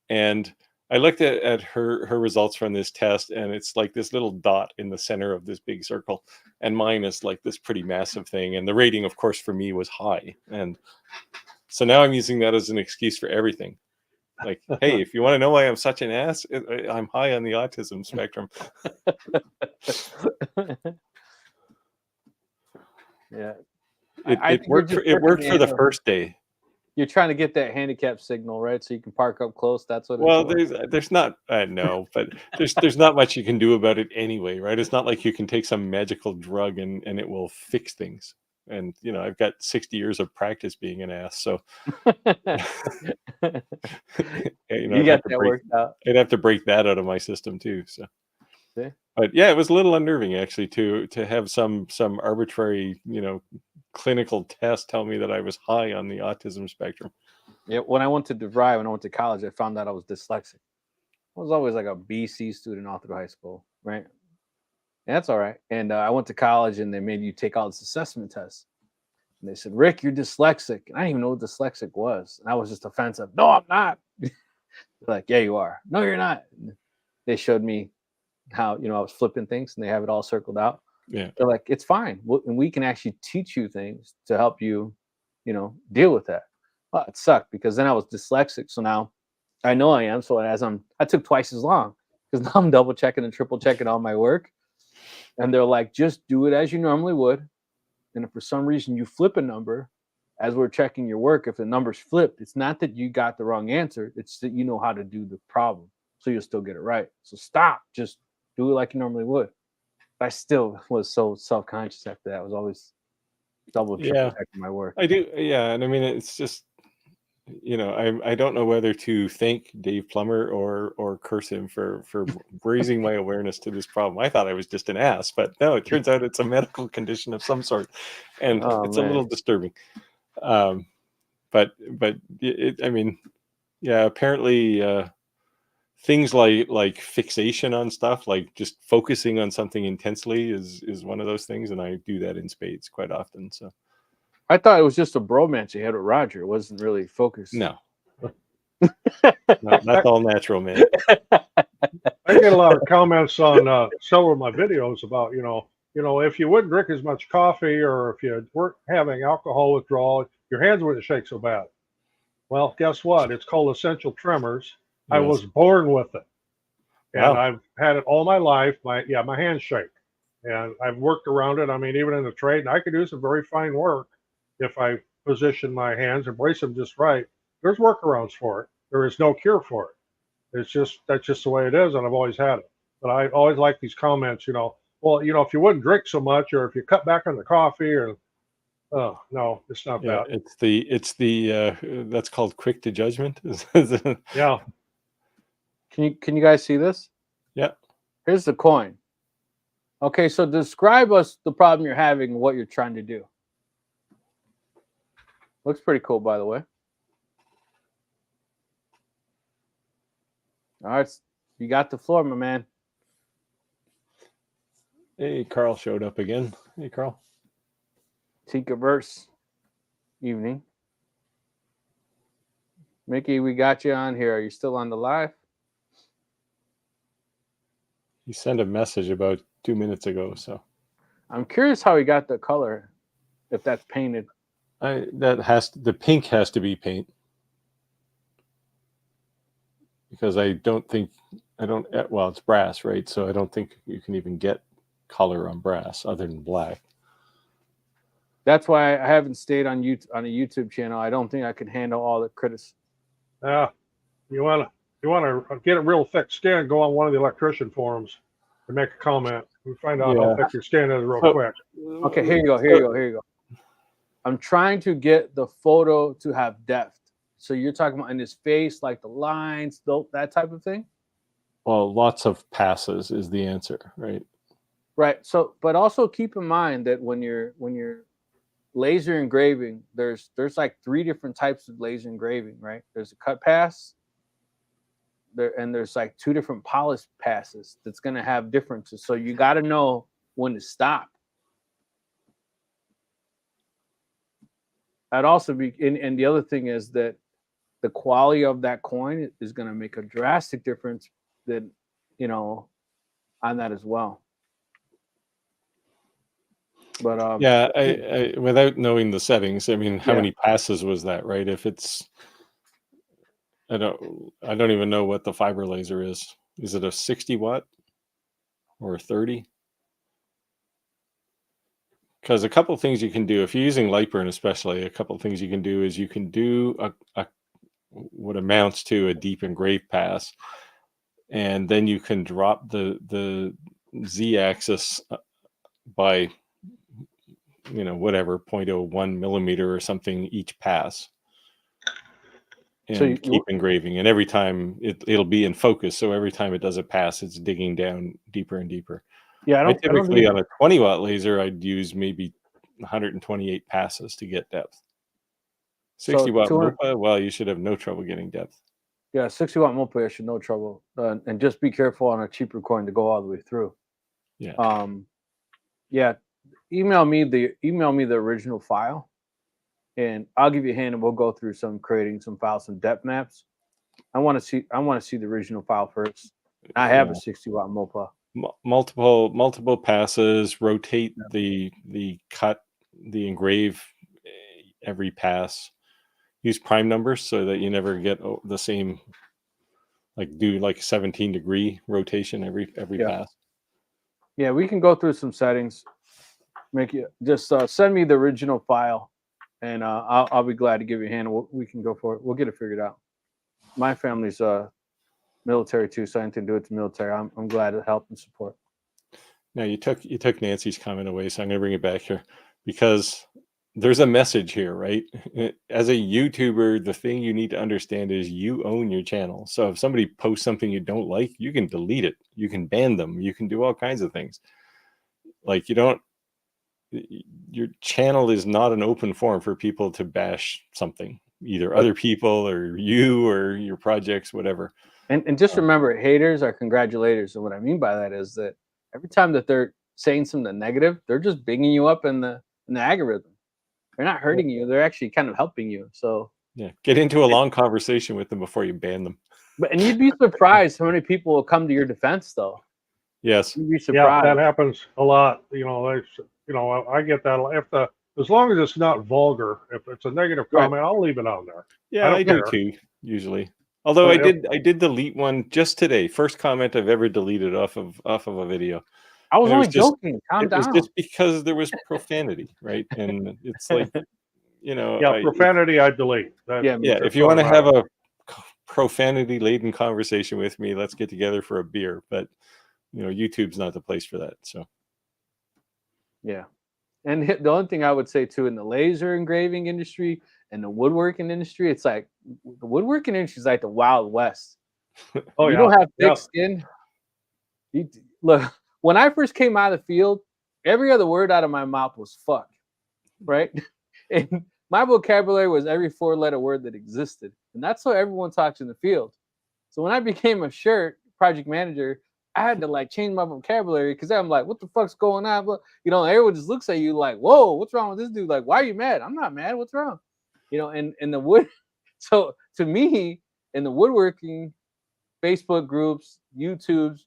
And I looked at her results from this test, and it's like this little dot in the center of this big circle, and mine is like this pretty massive thing. And the rating, of course, for me was high. And so now I'm using that as an excuse for everything. Like, hey, if you want to know why I'm such an ass, I'm high on the autism spectrum. Yeah, it worked for the first day. You're trying to get that handicap signal, right? So you can park up close. That's what. Well, there's not no, but there's not much you can do about it anyway, right? It's not like you can take some magical drug and it will fix things. And I've got 60 years of practice being an ass, so you got that worked out. I'd have to break that out of my system too. So, see? But yeah, it was a little unnerving actually to have some arbitrary clinical test tell me that I was high on the autism spectrum. Yeah, when I went to DeVry, when I went to college, I found out I was dyslexic. I was always like a BC student all through high school, right? And that's all right. And I went to college, and they made you take all this assessment tests. And they said, Rick, you're dyslexic. And I didn't even know what dyslexic was. And I was just offensive. No, I'm not. They're like, yeah, you are. No, you're not. And they showed me how, I was flipping things, and they have it all circled out. Yeah. They're like, it's fine. And we can actually teach you things to help you, deal with that. Well, it sucked because then I was dyslexic. So now I know I am. So I took twice as long because now I'm double checking and triple checking all my work. And they're like, just do it as you normally would. And if for some reason you flip a number as we're checking your work, if the number's flipped, it's not that you got the wrong answer. It's that you know how to do the problem. So you'll still get it right. So stop. Just do it like you normally would. I still was so self-conscious after that. I was always triple checking my work. I do. Yeah. And I mean, it's just, I don't know whether to thank Dave Plummer or curse him for raising my awareness to this problem. I thought I was just an ass, but no, it turns out it's a medical condition of some sort, and it's a little disturbing. But I mean, yeah, apparently things like fixation on stuff, like just focusing on something intensely is one of those things, and I do that in spades quite often. So. I thought it was just a bromance you had with Roger. It wasn't really focused. No. That's all natural, man. I get a lot of comments on several of my videos about, if you wouldn't drink as much coffee or if you weren't having alcohol withdrawal, your hands wouldn't shake so bad. Well, guess what? It's called essential tremors. Yes. I was born with it. And I've had it all my life. My hands shake. And I've worked around it. I mean, even in the trade, and I could do some very fine work if I position my hands and brace them just right. There's workarounds for it. There is no cure for it. That's just the way it is, and I've always had it. But I always like these comments, well, if you wouldn't drink so much, or if you cut back on the coffee, or no, it's not that. It's the that's called quick to judgment. Yeah. Can you guys see this? Yeah. Here's the coin. Okay, so describe us the problem you're having and what you're trying to do. Looks pretty cool, by the way. All right, you got the floor, my man. Hey, Carl showed up again. Hey, Carl. Tinkerverse evening. Mickey, we got you on here. Are you still on the live? He sent a message about 2 minutes ago, so. I'm curious how he got the color if that's painted. The pink has to be paint, because well, it's brass, right? So I don't think you can even get color on brass other than black. That's why I haven't stayed on a YouTube channel. I don't think I can handle all the criticism. Yeah, you want to get a real thick skin, go on one of the electrician forums and make a comment. We find out how thick your skin is real quick. Okay, here you go. I'm trying to get the photo to have depth. So you're talking about in his face, like the lines, that type of thing? Well, lots of passes is the answer, right? Right. So, but also keep in mind that when you're laser engraving, there's like 3 different types of laser engraving, right? There's a cut pass, and there's like 2 different polish passes that's going to have differences. So you got to know when to stop. I'd also be, and the other thing is that the quality of that coin is going to make a drastic difference that, on that as well. But yeah, I without knowing the settings, I mean, how many passes was that, right? If it's, I don't even know what the fiber laser is. Is it a 60 watt or a 30? Because a couple of things you can do, if you're using Lightburn especially, a couple of things you can do is you can do a what amounts to a deep engrave pass, and then you can drop the z-axis by whatever 0.01 millimeter or something each pass, and so keep engraving, and every time it'll be in focus, so every time it does a pass, it's digging down deeper and deeper. Yeah, I typically on a 20 watt laser, I'd use maybe 128 passes to get depth. 60 watt MOPA, well, you should have no trouble getting depth. Yeah, 60 watt MOPA, you should no trouble, and just be careful on a cheaper coin to go all the way through. Yeah. Yeah. Email me the original file, and I'll give you a hand, and we'll go through creating some files, some depth maps. I want to see the original file first. I have a 60 watt MOPA. Multiple passes, rotate the cut, the engrave every pass. Use prime numbers so that you never get the same, do like 17-degree rotation every pass. Yeah, we can go through some settings. Send me the original file, and I'll be glad to give you a hand. We can go for it. We'll get it figured out. My family's military too, so anything to do with the military, I'm glad to help and support. Now you took Nancy's comment away, so I'm going to bring it back here, because there's a message here, right? As a YouTuber, the thing you need to understand is you own your channel. So if somebody posts something you don't like, you can delete it, you can ban them, you can do all kinds of things. Your channel is not an open forum for people to bash something, either other people or you or your projects, whatever. And just remember, haters are congratulators. And what I mean by that is that every time that they're saying something negative, they're just binging you up in the algorithm. They're not hurting you. They're actually kind of helping you. So get into a long conversation with them before you ban them. And you'd be surprised how many people will come to your defense, though. Yes. You'd be surprised. Yeah, that happens a lot. I get that. As long as it's not vulgar, if it's a negative comment, I'll leave it on there. Yeah, I do too, usually. Although I did delete one just today. First comment I've ever deleted off of a video. I was only joking. Calm down. It was just because there was profanity, right? And it's like, profanity I delete. If you want to have a profanity-laden conversation with me, let's get together for a beer. But YouTube's not the place for that. So yeah. And the only thing I would say too, in the laser engraving industry and the woodworking industry, it's like the woodworking industry is like the Wild West. You don't have thick skin. Look, when I first came out of the field, every other word out of my mouth was fuck, right? And my vocabulary was every 4-letter word that existed. And that's how everyone talks in the field. So when I became a project manager, I had to change my vocabulary, because I'm like, what the fuck's going on? But everyone just looks at you like, whoa, what's wrong with this dude? Like, why are you mad? I'm not mad. What's wrong? And the wood. So to me, in the woodworking Facebook groups, YouTubes,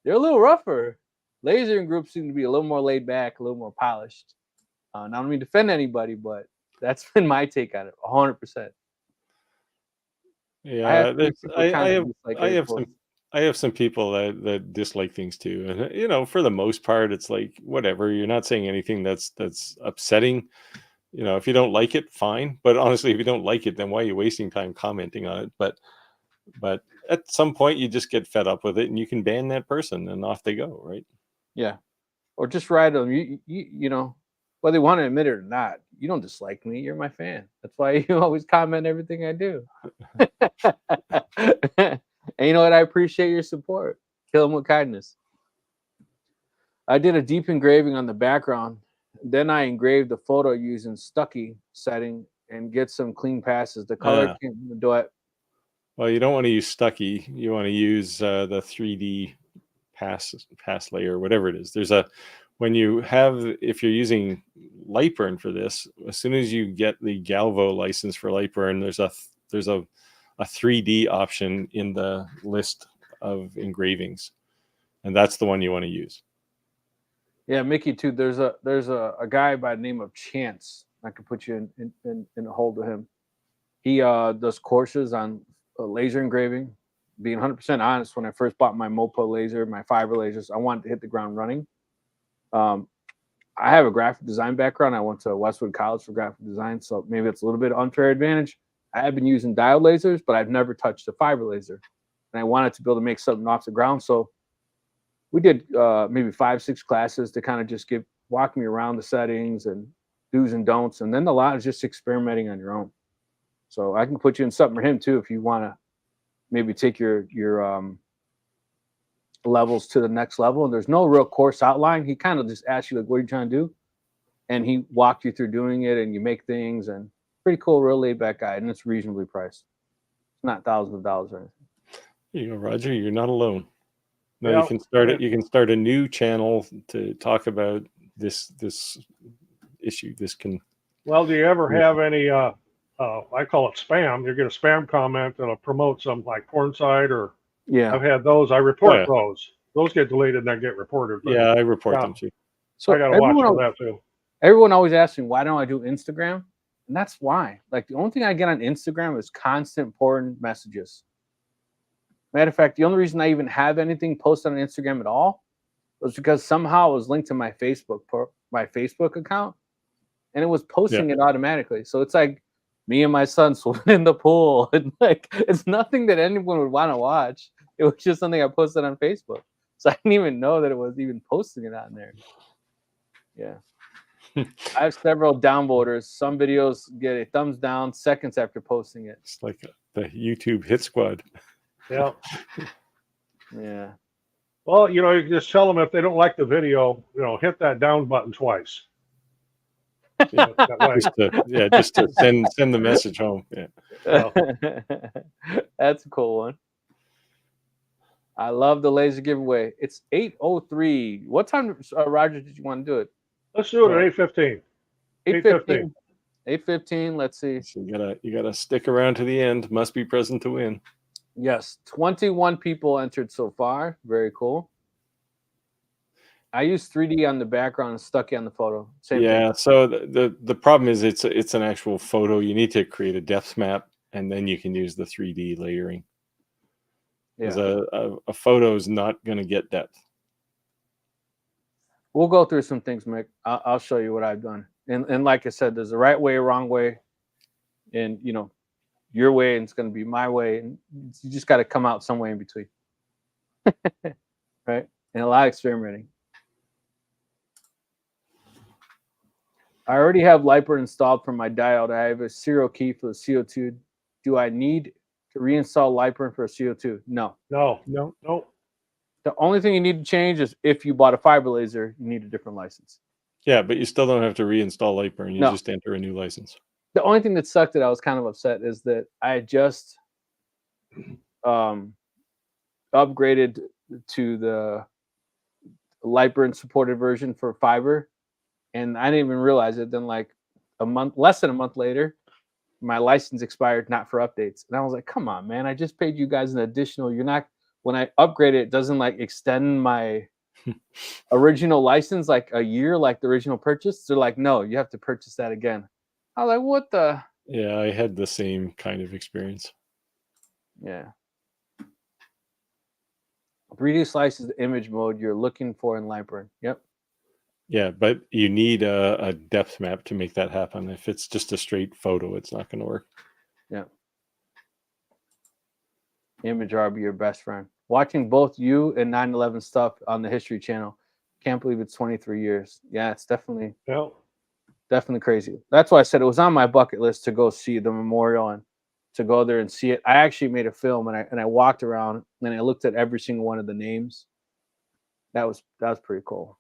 they're a little rougher. Lasering groups seem to be a little more laid back, a little more polished. Now, I don't mean to defend anybody, but that's been my take on it, 100%. Yeah, Like I have some people that dislike things too, and for the most part, it's like whatever. You're not saying anything that's upsetting. If you don't like it, fine. But honestly, if you don't like it, then why are you wasting time commenting on it? But at some point, you just get fed up with it, and you can ban that person, and off they go, right? Yeah, or just write them. You know, whether you want to admit it or not, you don't dislike me. You're my fan. That's why you always comment everything I do. And you know what? I appreciate your support. Kill them with kindness. I did a deep engraving on the background. Then I engraved the photo using Stucky setting and get some clean passes. The color came from the duet. Well, you don't want to use Stucky. You want to use the 3D pass layer, whatever it is. If you're using Lightburn for this, as soon as you get the Galvo license for Lightburn, there's a 3D option in the list of engravings, and that's the one you want to use. Yeah, Mickey too. There's a guy by the name of Chance. I could put you in a hold of him. He does courses on laser engraving. Being 100% honest, when I first bought my Mopo laser, my fiber lasers, I wanted to hit the ground running. I have a graphic design background. I went to Westwood College for graphic design, so maybe it's a little bit unfair advantage. I have been using diode lasers, but I've never touched a fiber laser. And I wanted to be able to make something off the ground. So we did maybe 5-6 classes to kind of just walk me around the settings and do's and don'ts. And then a lot is just experimenting on your own. So I can put you in something for him too if you want to maybe take your levels to the next level. And there's no real course outline. He kind of just asks you, like, what are you trying to do? And he walked you through doing it, and you make things, and pretty cool, real laid back guy, and it's reasonably priced. It's not thousands of dollars or anything. There you go, Roger. You're not alone. Now you can start it. You can start a new channel to talk about this issue. Well, do you ever have any? I call it spam. You get a spam comment that'll promote some like porn site, or I've had those. I report those. Those get deleted and then get reported. But I report them too. So I got to watch for that too. Everyone always asks me, why don't I do Instagram? And that's why. Like, the only thing I get on Instagram is constant important messages. Matter of fact, the only reason I even have anything posted on Instagram at all was because somehow it was linked to my Facebook account, and it was posting it automatically. So it's like me and my son swimming in the pool, and like it's nothing that anyone would want to watch. It was just something I posted on Facebook, so I didn't even know that it was even posting it on there. Yeah. I have several downvoters. Some videos get a thumbs down seconds after posting it. It's like the YouTube hit squad. Yeah. Yeah. Well, you can just tell them if they don't like the video, hit that down button twice. Just to send the message home. Yeah. That's a cool one. I love the laser giveaway. It's 8:03. What time, Roger, did you want to do it? Let's do it at 8:15. 8:15. 8:15. Let's see. So you gotta stick around to the end. Must be present to win. Yes, 21 people entered so far. Very cool. I use 3D on the background and Stucky on the photo. Same thing. So the problem is it's an actual photo. You need to create a depth map, and then you can use the 3D layering. Because a photo is not going to get depth. We'll go through some things, Mick. I'll show you what I've done. And like I said, there's a right way, a wrong way, and your way, and it's going to be my way, and you just got to come out some way in between. Right? And a lot of experimenting. I already have Lightburn installed for my diode. I have a serial key for the CO2. Do I need to reinstall Lightburn for a CO2? No. No. The only thing you need to change is if you bought a fiber laser, you need a different license. Yeah, but you still don't have to reinstall Lightburn. You just enter a new license. The only thing that sucked that I was kind of upset is that I just upgraded to the Lightburn supported version for fiber, and I didn't even realize it. Then like less than a month later, my license expired, not for updates. And I was like, come on, man, I just paid you guys an additional. When I upgrade it, it doesn't like extend my original license, like a year, like the original purchase. They're like, no, you have to purchase that again. I was like, what the? Yeah, I had the same kind of experience. Yeah. 3D slice is the image mode you're looking for in Lightburn. Yep. Yeah, but you need a depth map to make that happen. If it's just a straight photo, it's not going to work. Yeah. Image R be your best friend. Watching both you and 9/11 stuff on the History Channel. Can't believe it's 23 years. Yeah, it's definitely crazy. That's why I said it was on my bucket list to go see the memorial and to go there and see it. I actually made a film and I walked around and I looked at every single one of the names. That was pretty cool.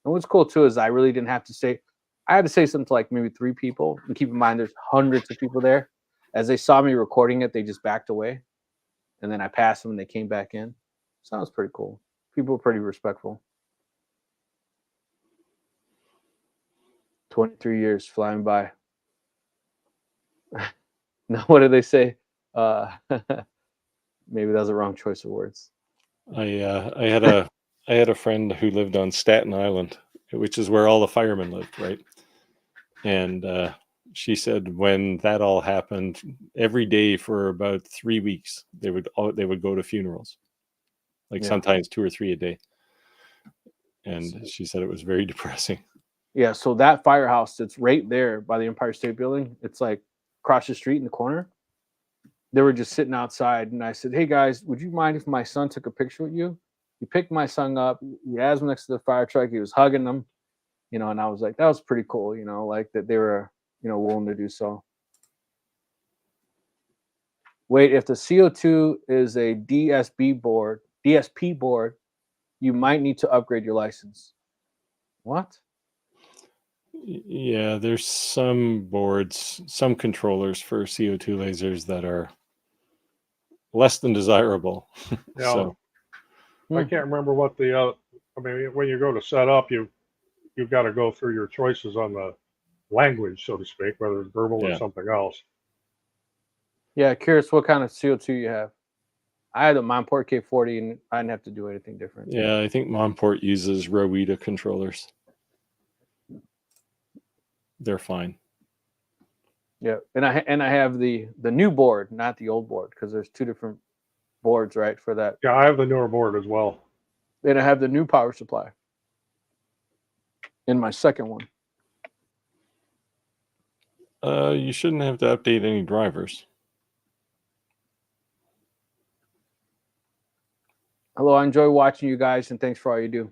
And what's cool too is I really didn't have to say. I had to say something to like maybe 3 people. And keep in mind, there's hundreds of people there. As they saw me recording it, they just backed away. And then I passed them and they came back in. So that was pretty cool. People were pretty respectful. 23 years flying by. Now, what do they say? Maybe that was a wrong choice of words. I had a friend who lived on Staten Island, which is where all the firemen lived, right? And she said when that all happened, every day for about 3 weeks, they would go to funerals, like sometimes 2 or 3 a day. And she said it was very depressing. Yeah, so that firehouse that's right there by the Empire State Building, it's like across the street in the corner. They were just sitting outside, and I said, "Hey guys, would you mind if my son took a picture with you?" He picked my son up. He has him next to the fire truck. He was hugging them, and I was like, "That was pretty cool," like that they were, willing to do so. Wait, if the CO2 is a DSP board, you might need to upgrade your license. What? Yeah, there's some boards, some controllers for CO2 lasers that are less than desirable. Yeah. So I can't remember what the when you go to set up, you've got to go through your choices on the language, so to speak, whether it's verbal or something else. Yeah, curious what kind of CO2 you have. I had a Monport K40 and I didn't have to do anything different. Yeah, I think Monport uses Rowita controllers. They're fine. Yeah, and I have the new board, not the old board, because there's 2 different boards, right, for that. Yeah, I have the newer board as well. And I have the new power supply in my second one. You shouldn't have to update any drivers. Hello, I enjoy watching you guys, and thanks for all you do.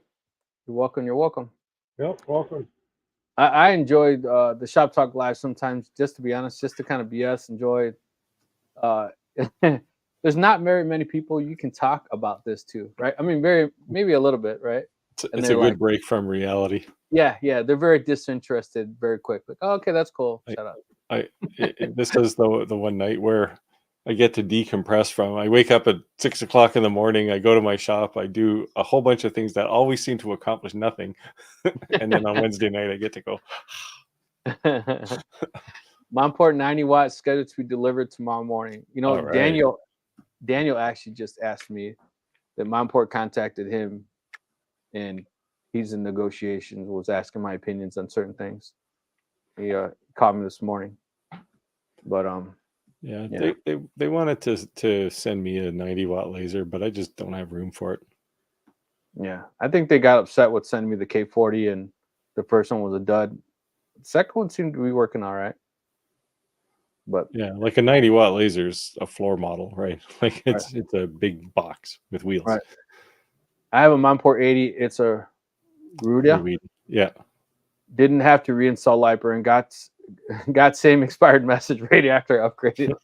You're welcome. You're welcome. Yep, welcome. I enjoyed the Shop Talk Live sometimes, just to be honest, just to kind of BS. Enjoy. There's not very many people you can talk about this to, right? I mean, maybe a little bit, right? It's a good break from reality. Yeah, they're very disinterested, very quick. Like, oh, okay, that's cool. Shut up. This is the one night where I get to decompress from. I wake up at 6 o'clock in the morning. I go to my shop. I do a whole bunch of things that always seem to accomplish nothing. And then on Wednesday night, I get to go. Monport 90 watts scheduled to be delivered tomorrow morning. Right. Daniel actually just asked me that Monport contacted him, and he's in negotiations. Was asking my opinions on certain things. He called me this morning, but Yeah. They wanted to send me a 90-watt laser, but I just don't have room for it. Yeah, I think they got upset with sending me the K40, and the first one was a dud. The second one seemed to be working all right. But yeah, like a 90-watt laser is a floor model, right? Like it's a big box with wheels. Right. I have a Monport 80. It's a Ruda. Yeah. Didn't have to reinstall Lightburn and got same expired message right after I upgraded.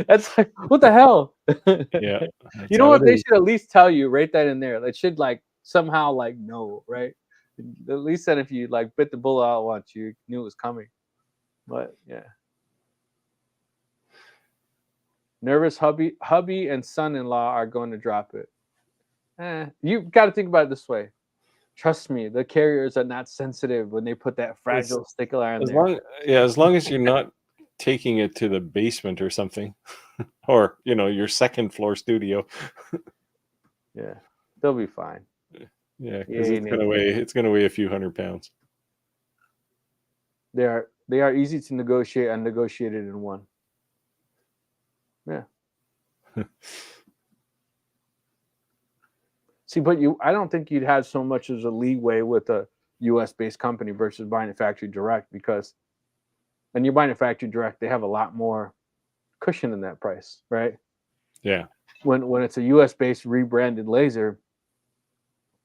That's like, what the hell? Yeah. You know what? They should at least tell you, write that in there. They should somehow know, right? At least that if you bit the bullet out once, you knew it was coming. But yeah. Nervous hubby and son-in-law are going to drop it. You got to think about it this way. Trust me, the carriers are not sensitive when they put that fragile sticker on there. As long as you're not taking it to the basement or something, or your second floor studio. Yeah, they'll be fine. Yeah, Yeah, because it's gonna weigh a few 100 pounds. they are easy to negotiate and negotiated in one. Yeah. See, but I don't think you'd have so much as a leeway with a U.S. based company versus buying it factory direct, because when you're buying it factory direct, they have a lot more cushion in that price, right? Yeah. When it's a U.S. based rebranded laser,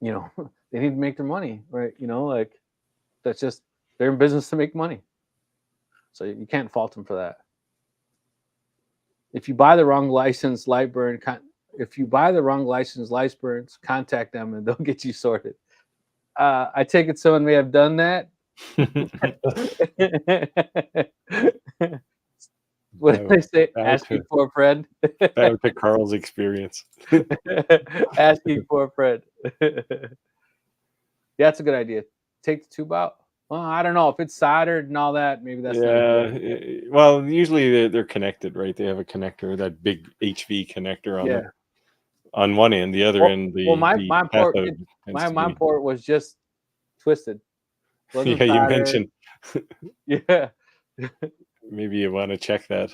you know, they need to make their money, right? You know, like that's just, they're in business to make money, so you can't fault them for that. If you buy the wrong license, Lightburn, if you buy the wrong license, Lightburns, contact them and they'll get you sorted. I take it someone may have done that. What did they say? Asking for a friend. Back to Carl's experience. Asking for a friend. Yeah, that's a good idea. Take the tube out. Well, I don't know if it's soldered and all that. Maybe that's not a good idea. Well, usually they're connected, right? They have a connector, that big HV connector on on one end. The other end, my port, cathode my port was just twisted. Wasn't yeah, you soldered. mentioned. Yeah. Maybe you want to check that.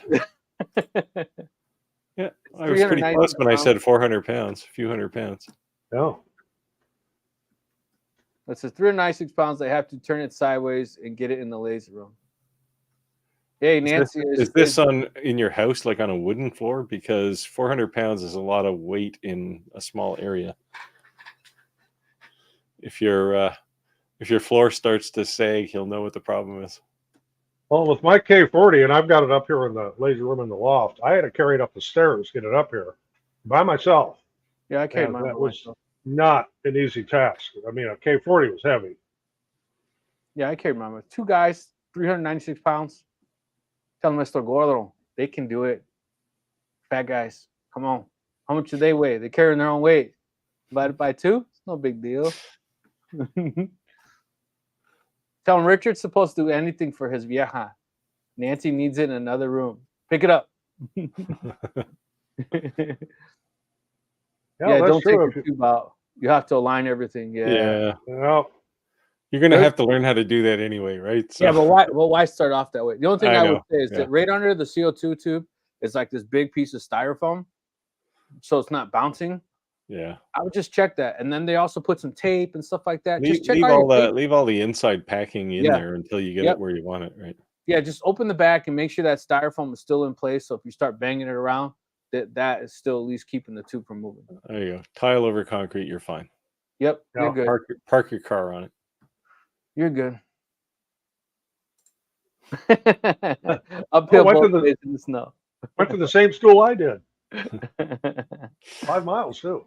Yeah, I was 390 pretty close when I pounds. said 400 pounds, a few 100 pounds. No. It says 396 pounds. They have to turn it sideways and get it in the laser room. Hey, Nancy, is this in your house, like on a wooden floor? Because 400 pounds is a lot of weight in a small area. If your floor starts to sag, he'll know what the problem is. Well, with my K40, and I've got it up here in the laser room in the loft, I had to carry it up the stairs, get it up here by myself. Yeah, I carried And mine. that was not an easy task. I mean, a K40 was heavy. Yeah, I carried mine with 2 guys, 396 pounds. Tell them Mr. Gordo, they can do it. Fat guys, come on. How much do they weigh? They carry their own weight. Divided by 2, it's no big deal. Tell him Richard's supposed to do anything for his vieja. Nancy needs it in another room. Pick it up. Yeah, don't that's true. take the tube out. You have to align everything. Yeah. Well, you're gonna have to learn how to do that anyway, right? So. Yeah, but why? Well, why start off that way? The only thing I would say is yeah. that right under the CO2 tube is like this big piece of styrofoam, so it's not bouncing. Yeah, I would just check that, and then they also put some tape and stuff like that. Just check leave all the inside packing in there until you get it where you want it, right? Yeah, just open the back and make sure that styrofoam is still in place. So if you start banging it around, that is still at least keeping the tube from moving. There you go. Tile over concrete, you're fine. Yep, you're good. Park your car on it. You're good. Uphill both ways in the snow. Went to the same school I did. 5 miles too.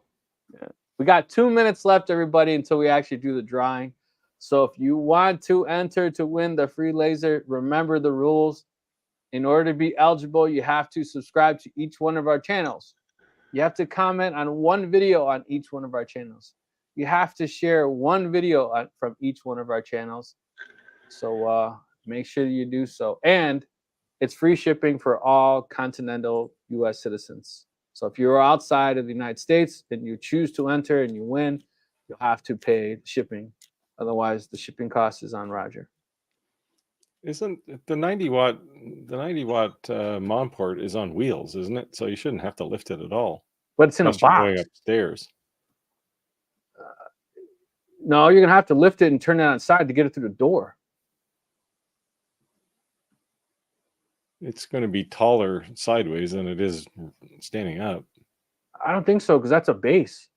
Yeah. We got 2 minutes left, everybody, until we actually do the drawing. So if you want to enter to win the free laser, remember the rules. In order to be eligible, you have to subscribe to each one of our channels. You have to comment on one video on each one of our channels. You have to share one video from each one of our channels. So make sure you do so. And it's free shipping for all continental U.S. citizens. So if you're outside of the United States and you choose to enter and you win, you'll have to pay shipping. Otherwise, the shipping cost is on Roger. Isn't the 90-watt mom port is on wheels, isn't it? So you shouldn't have to lift it at all. But it's in a box. Going upstairs. No, you're gonna have to lift it and turn it on its side to get it through the door. It's going to be taller sideways than it is standing up. I don't think so, because that's a base.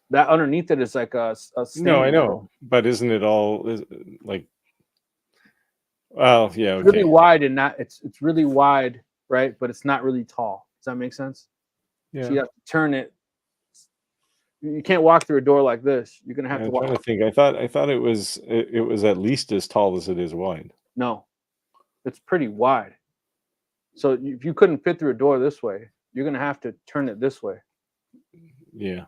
That underneath it is like a no, I know, but isn't it all like? Well, yeah, okay. Really wide and not it's really wide, right? But it's not really tall. Does that make sense? Yeah. So you have to turn it. You can't walk through a door like this. You're gonna have to walk. I'm trying to think. I thought it was at least as tall as it is wide. No, it's pretty wide. So if you couldn't fit through a door this way, you're gonna have to turn it this way. Yeah.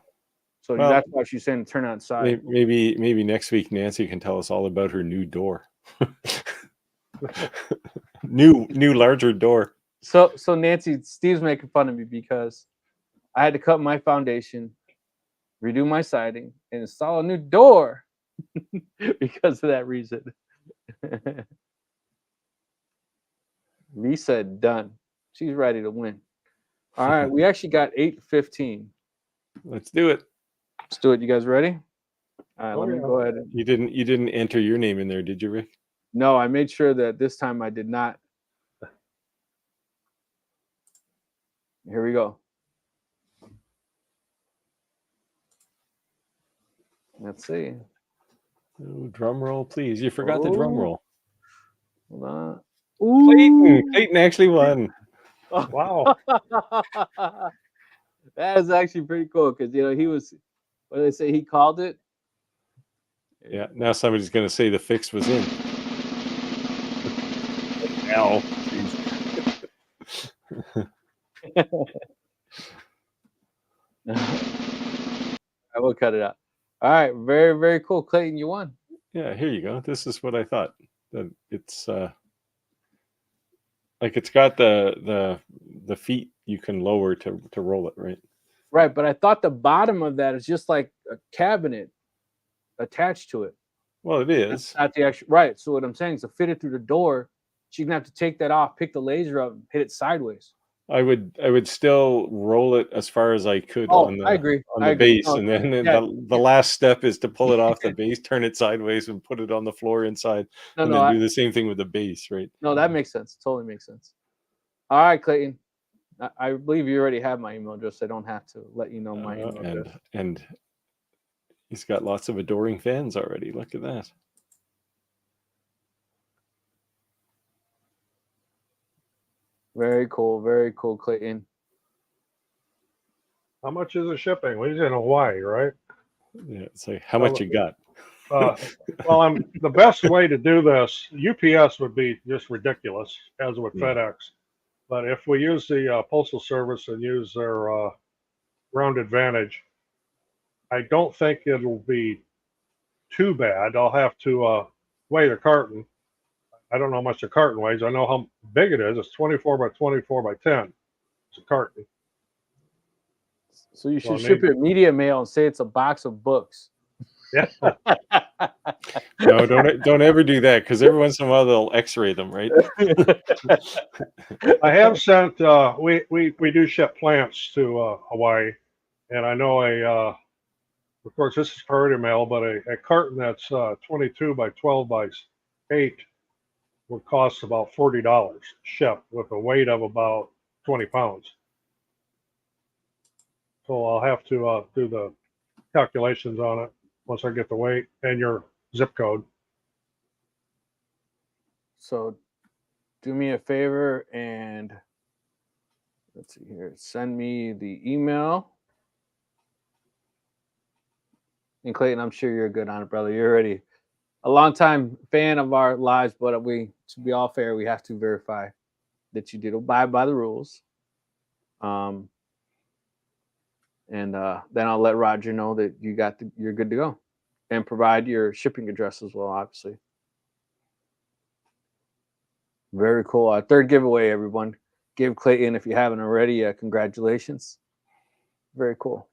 So that's why she's saying to turn on side. Maybe next week Nancy can tell us all about her new door. new larger door. So Nancy, Steve's making fun of me because I had to cut my foundation, redo my siding, and install a new door because of that reason. V said done. She's ready to win. All right, we actually got 8:15. Let's do it. Let's do it. You guys ready? All right, Oh, let me yeah. go ahead. And... You didn't enter your name in there, did you, Rick? No, I made sure that this time I did not. Here we go. Let's see. Oh, drum roll, please. You forgot the drum roll. Hold on. Clayton actually won. Wow. That is actually pretty cool because he was. What do they say? He called it. Yeah. Now somebody's going to say the fix was in. Ow. I will cut it out. All right, very, very cool. Clayton, you won. Yeah, here you go. This is what I thought. That it's like it's got the feet you can lower to roll it, right? Right, but I thought the bottom of that is just like a cabinet attached to it. Well, it is. Not the actual right. So what I'm saying is to fit it through the door, she's gonna have to take that off, pick the laser up, and hit it sideways. I would still roll it as far as I could on the I agree. on the base, and then the last step is to pull it off the base, turn it sideways, and put it on the floor inside, and then do the same thing with the base, right? No, that makes sense. Totally makes sense. All right, Clayton. I believe you already have my email address. I don't have to let you know my email address. And he's got lots of adoring fans already. Look at that. Very cool, Clayton. How much is the shipping? Well, he's in Hawaii, right? Yeah, it's like how much you got. Well, the best way to do this, UPS would be just ridiculous, as with FedEx. But if we use the Postal Service and use their Round Advantage, I don't think it'll be too bad. I'll have to weigh the carton. I don't know how much the carton weighs. I know how big it is. It's 24 by 24 by 10. It's a carton. So you should ship it media mail and say it's a box of books. Yeah. No, don't ever do that, because every once in a while they'll X-ray them, right? I have sent. We do ship plants to Hawaii, and I know of course this is priority mail, but a carton that's 22 by 12 by 8 would cost about $40 shipped with a weight of about 20 pounds. So I'll have to do the calculations on it once I get the weight and your zip code. So do me a favor and let's see here. Send me the email. And Clayton, I'm sure you're good on it, brother. You're already a long time fan of our lives, but to be all fair, we have to verify that you did abide by the rules. And then I'll let Roger know that you're good to go, and provide your shipping address as well, obviously. Very cool. Our third giveaway, everyone. Give Clayton, if you haven't already, congratulations. Very cool.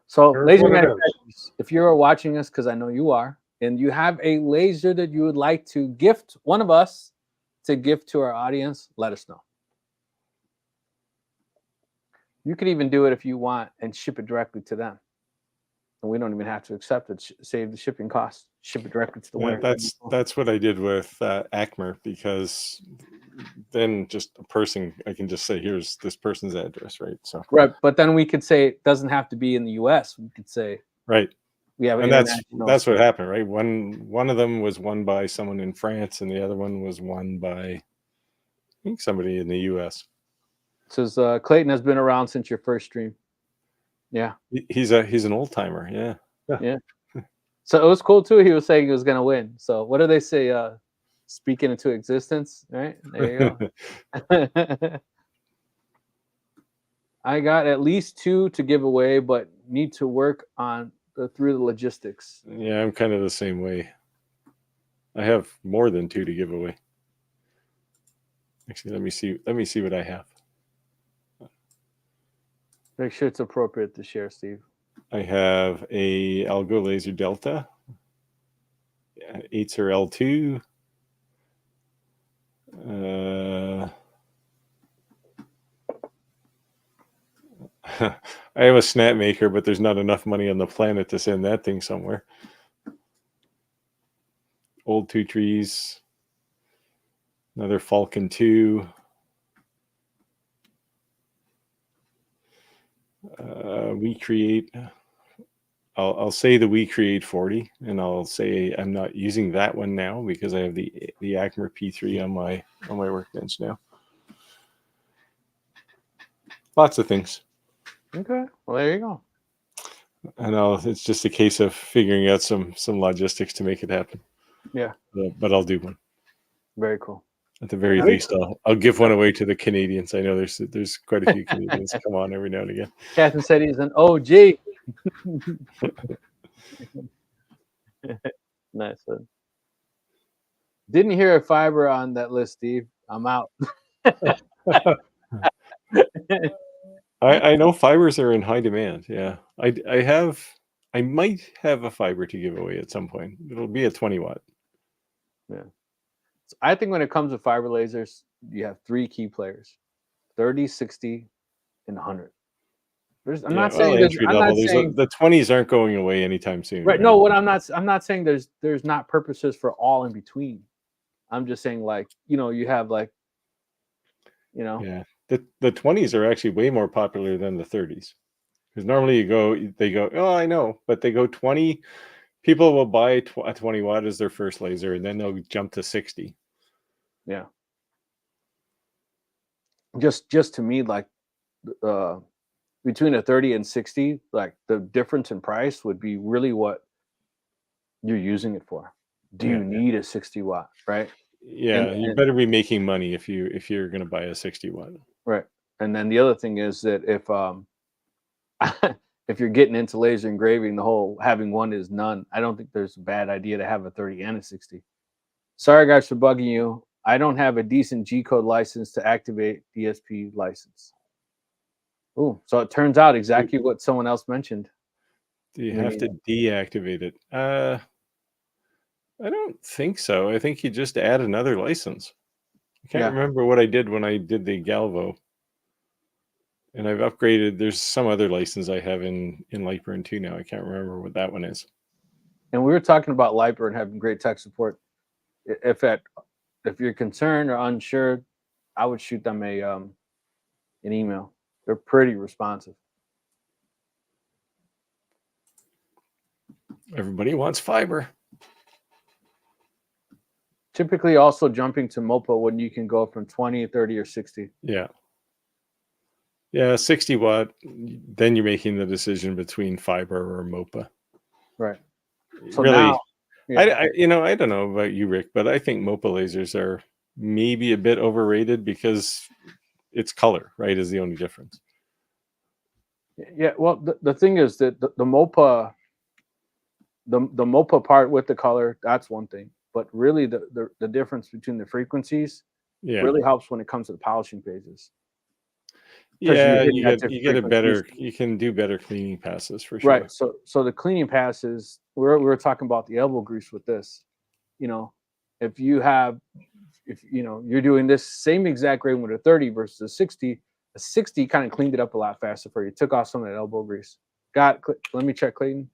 So, laser manufacturers, if you're watching us, because I know you are, and you have a laser that you would like to gift one of us to gift to our audience, let us know. You could even do it if you want and ship it directly to them. And we don't even have to accept it. Save the shipping costs. Ship it directly to the winner. That's what I did with Acmer, because then just a person, I can just say, here's this person's address, right? So right, but then we could say it doesn't have to be in the U.S. We could say right. We have, and that's what happened, right? One of them was won by someone in France, and the other one was won by, I think, somebody in the U.S. Says Clayton has been around since your first stream. Yeah, he's an old timer. Yeah. So it was cool too. He was saying he was going to win. So what do they say? Speaking into existence, right? There you go. I got at least 2 to give away, but need to work on through the logistics. Yeah, I'm kind of the same way. I have more than 2 to give away. Actually, let me see what I have. Make sure it's appropriate to share, Steve. I have a Algo Laser Delta, 8er L2. I have a snap maker, but there's not enough money on the planet to send that thing somewhere. Old 2 trees. Another Falcon 2. We create. I'll say the We Create 40, and I'll say I'm not using that one now because I have the Acmer P3 on my workbench now. Lots of things. Okay. Well, there you go. I know it's just a case of figuring out some logistics to make it happen. Yeah. But I'll do one. Very cool. At the very least, I'll give one away to the Canadians. I know there's quite a few Canadians come on every now and again. Captain said he's an OG. Nice one. Didn't hear a fiber on that list, Steve. I'm out. I know fibers are in high demand. Yeah, I might have a fiber to give away at some point. It'll be a 20 watt. Yeah. So I think when it comes to fiber lasers, you have 3 key players: 30, 60, and 100. I'm not saying the 20s aren't going away anytime soon. Right. No, I'm not saying there's not purposes for all in between. I'm just saying, like, you have, like, Yeah. The 20s are actually way more popular than the 30s. Because normally they go, oh, I know, but they go 20. People will buy a 20 watt as their first laser, and then they'll jump to 60. Yeah. Just to me, like, between a 30 and 60, like, the difference in price would be really what you're using it for. Do you need a 60 watt, right? Yeah, you better be making money if you're going to buy a 60 watt. Right. And then the other thing is that if you're getting into laser engraving, the whole having one is none. I don't think there's a bad idea to have a 30 and a 60. Sorry, guys, for bugging you. I don't have a decent G-code license to activate DSP license. Oh, so it turns out exactly what someone else mentioned. Do you have to deactivate it? I don't think so. I think you just add another license. I can't remember what I did when I did the Galvo. And I've upgraded. There's some other license I have in Lightburn too now. I can't remember what that one is. And we were talking about Lightburn having great tech support. If you're concerned or unsure, I would shoot them an email. They're pretty responsive. Everybody wants fiber. Typically also jumping to MOPA when you can go from 20, 30, or 60. Yeah, 60 watt, then you're making the decision between fiber or MOPA. Right. So really, now, I don't know about you, Rick, but I think MOPA lasers are maybe a bit overrated because it's color, right, is the only difference. Yeah, well, the thing is that the MOPA, the MOPA part with the color, that's one thing. But really, the difference between the frequencies really helps when it comes to the polishing phases. Yeah, you get a better, you can do better cleaning passes for sure. Right. So the cleaning passes, we're talking about the elbow grease with this. If you're doing this same exact grade with a 30 versus a 60 kind of cleaned it up a lot faster for you. Took off some of that elbow grease. Let me check, Clayton.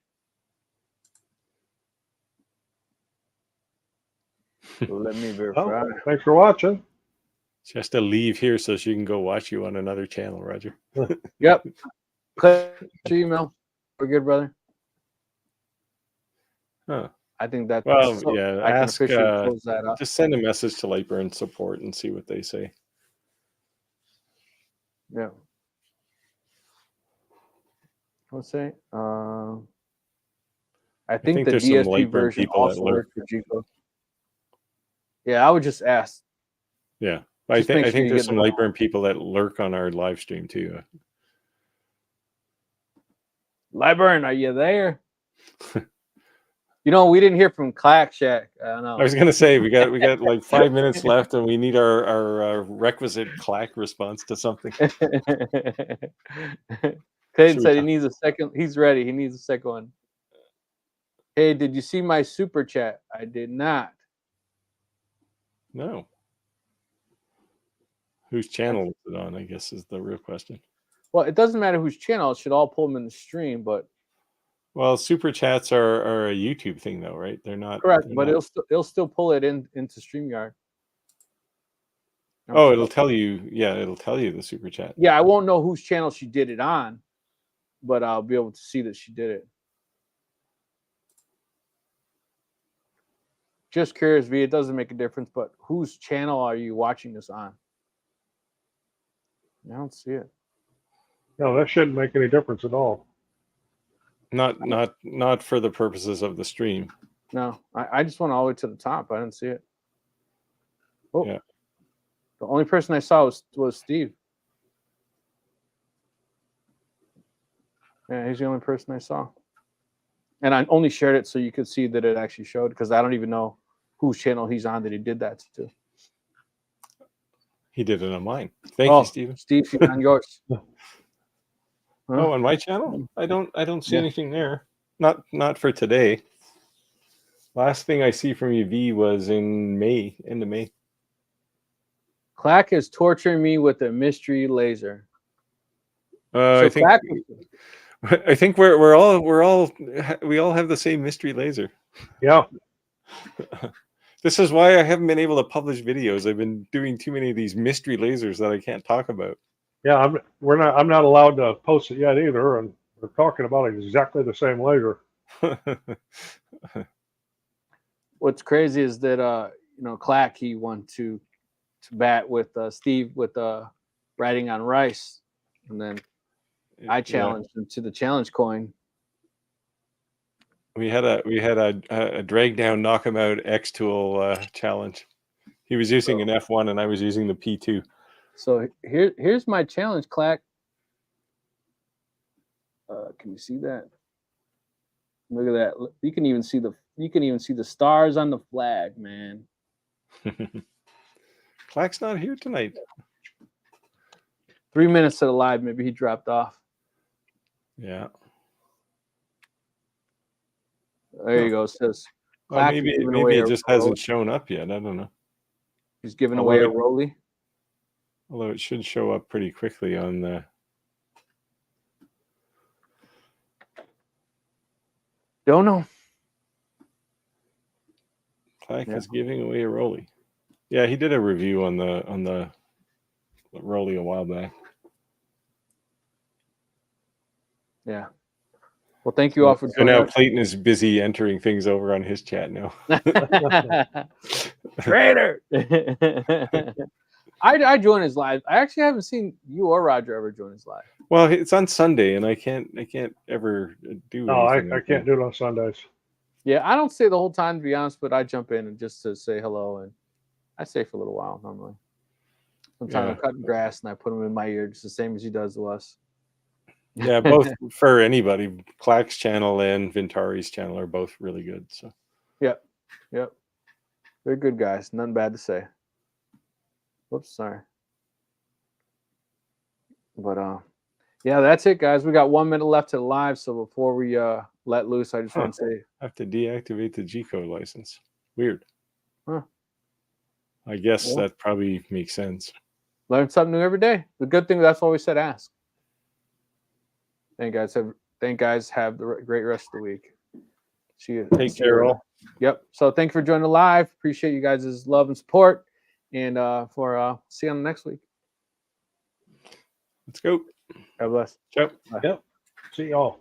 Let me verify. Oh, thanks for watching. She has to leave here so she can go watch you on another channel, Roger. Yep. Click your email. We're good, brother. Huh. I think that's ask. close that up. Just send a message to Lightburn support and see what they say. Yeah. Let's say. I think the DSP version also works for G-code. Yeah, I would just ask. Yeah. I think there's some Lightburn people that lurk on our live stream too. Lightburn, are you there? We didn't hear from Clack Shack. I know. I was gonna say we got like 5 minutes left, and we need our requisite Clack response to something. Payne Should we said he talk- needs a second. He's ready. He needs a second one. Hey, did you see my super chat? I did not. No. Whose channel is it on, I guess, is the real question. Well, it doesn't matter whose channel. It should all pull them in the stream, but Well, super chats are a YouTube thing, though, right? They're not. correct. they're But not- it'll still pull it into StreamYard. Oh, it'll tell you. Yeah, it'll tell you the super chat. Yeah, I won't know whose channel she did it on, but I'll be able to see that she did it. Just curious, V. It doesn't make a difference, but whose channel are you watching this on? I don't see it. No, that shouldn't make any difference at all. Not for the purposes of the stream. No, I just went all the way to the top. I didn't see it. Oh, Yeah. The only person I saw was Steve. Yeah, he's the only person I saw. And I only shared it so you could see that it actually showed, because I don't even know whose channel he's on that he did that to. He did it on mine. Thank you, Steven. Steve, she's on yours. Huh? Oh, on my channel? I don't see Yeah. anything there. Not for today. Last thing I see from you, V, was in May, end of May. Clack is torturing me with a mystery laser. I think Clack, I think we all have the same mystery laser. Yeah. This is why I haven't been able to publish videos. I've been doing too many of these mystery lasers that I can't talk about. Yeah, I'm not allowed to post it yet either, and we're talking about exactly the same laser. what's crazy is that Clack, he went to bat with Steve with riding on rice, and then I challenged him to the challenge coin. We had a drag down, knock him out xtool challenge. He was using an F1 and I was using the P2. So here's my challenge, Clack. Can you see that? Look at that. You can even see the stars on the flag, man. Clack's not here tonight. 3 minutes to the live, maybe he dropped off. Yeah. There you go. It says Well, Clack maybe is giving away it a just hasn't shown up yet. I don't know. He's giving away a rolly. Although it should show up pretty quickly on the. Don't know. Clack is giving away a rolly. Yeah, he did a review on the rolly a while back. Yeah. Well, thank you all for So joining. now Clayton is busy entering things over on his chat now. Traitor. I join his live. I actually haven't seen you or Roger ever join his live. Well, it's on Sunday, and I can't ever do. No, I anything can't do it on Sundays. Yeah, I don't stay the whole time, to be honest, but I jump in and just to say hello, and I stay for a little while normally. Sometimes I'm cutting grass and I put them in my ear, just the same as he does to us. Yeah, both for anybody. Clack's channel and Vintari's channel are both really good. So. Yep. They're good guys. Nothing bad to say. Whoops, sorry. But yeah, that's it, guys. We got 1 minute left to the live, so before we let loose, I just want to say I have to deactivate the G-code license. Weird. Huh. I guess that probably makes sense. learn something new every day. The good thing, that's why we said ask. Thank you guys. Have the great rest of the week. See you. Take care, all. Yep. So thank you for joining the live. Appreciate you guys' love and support. And see you on the next week. Let's go. God bless. Ciao. Yep. See y'all.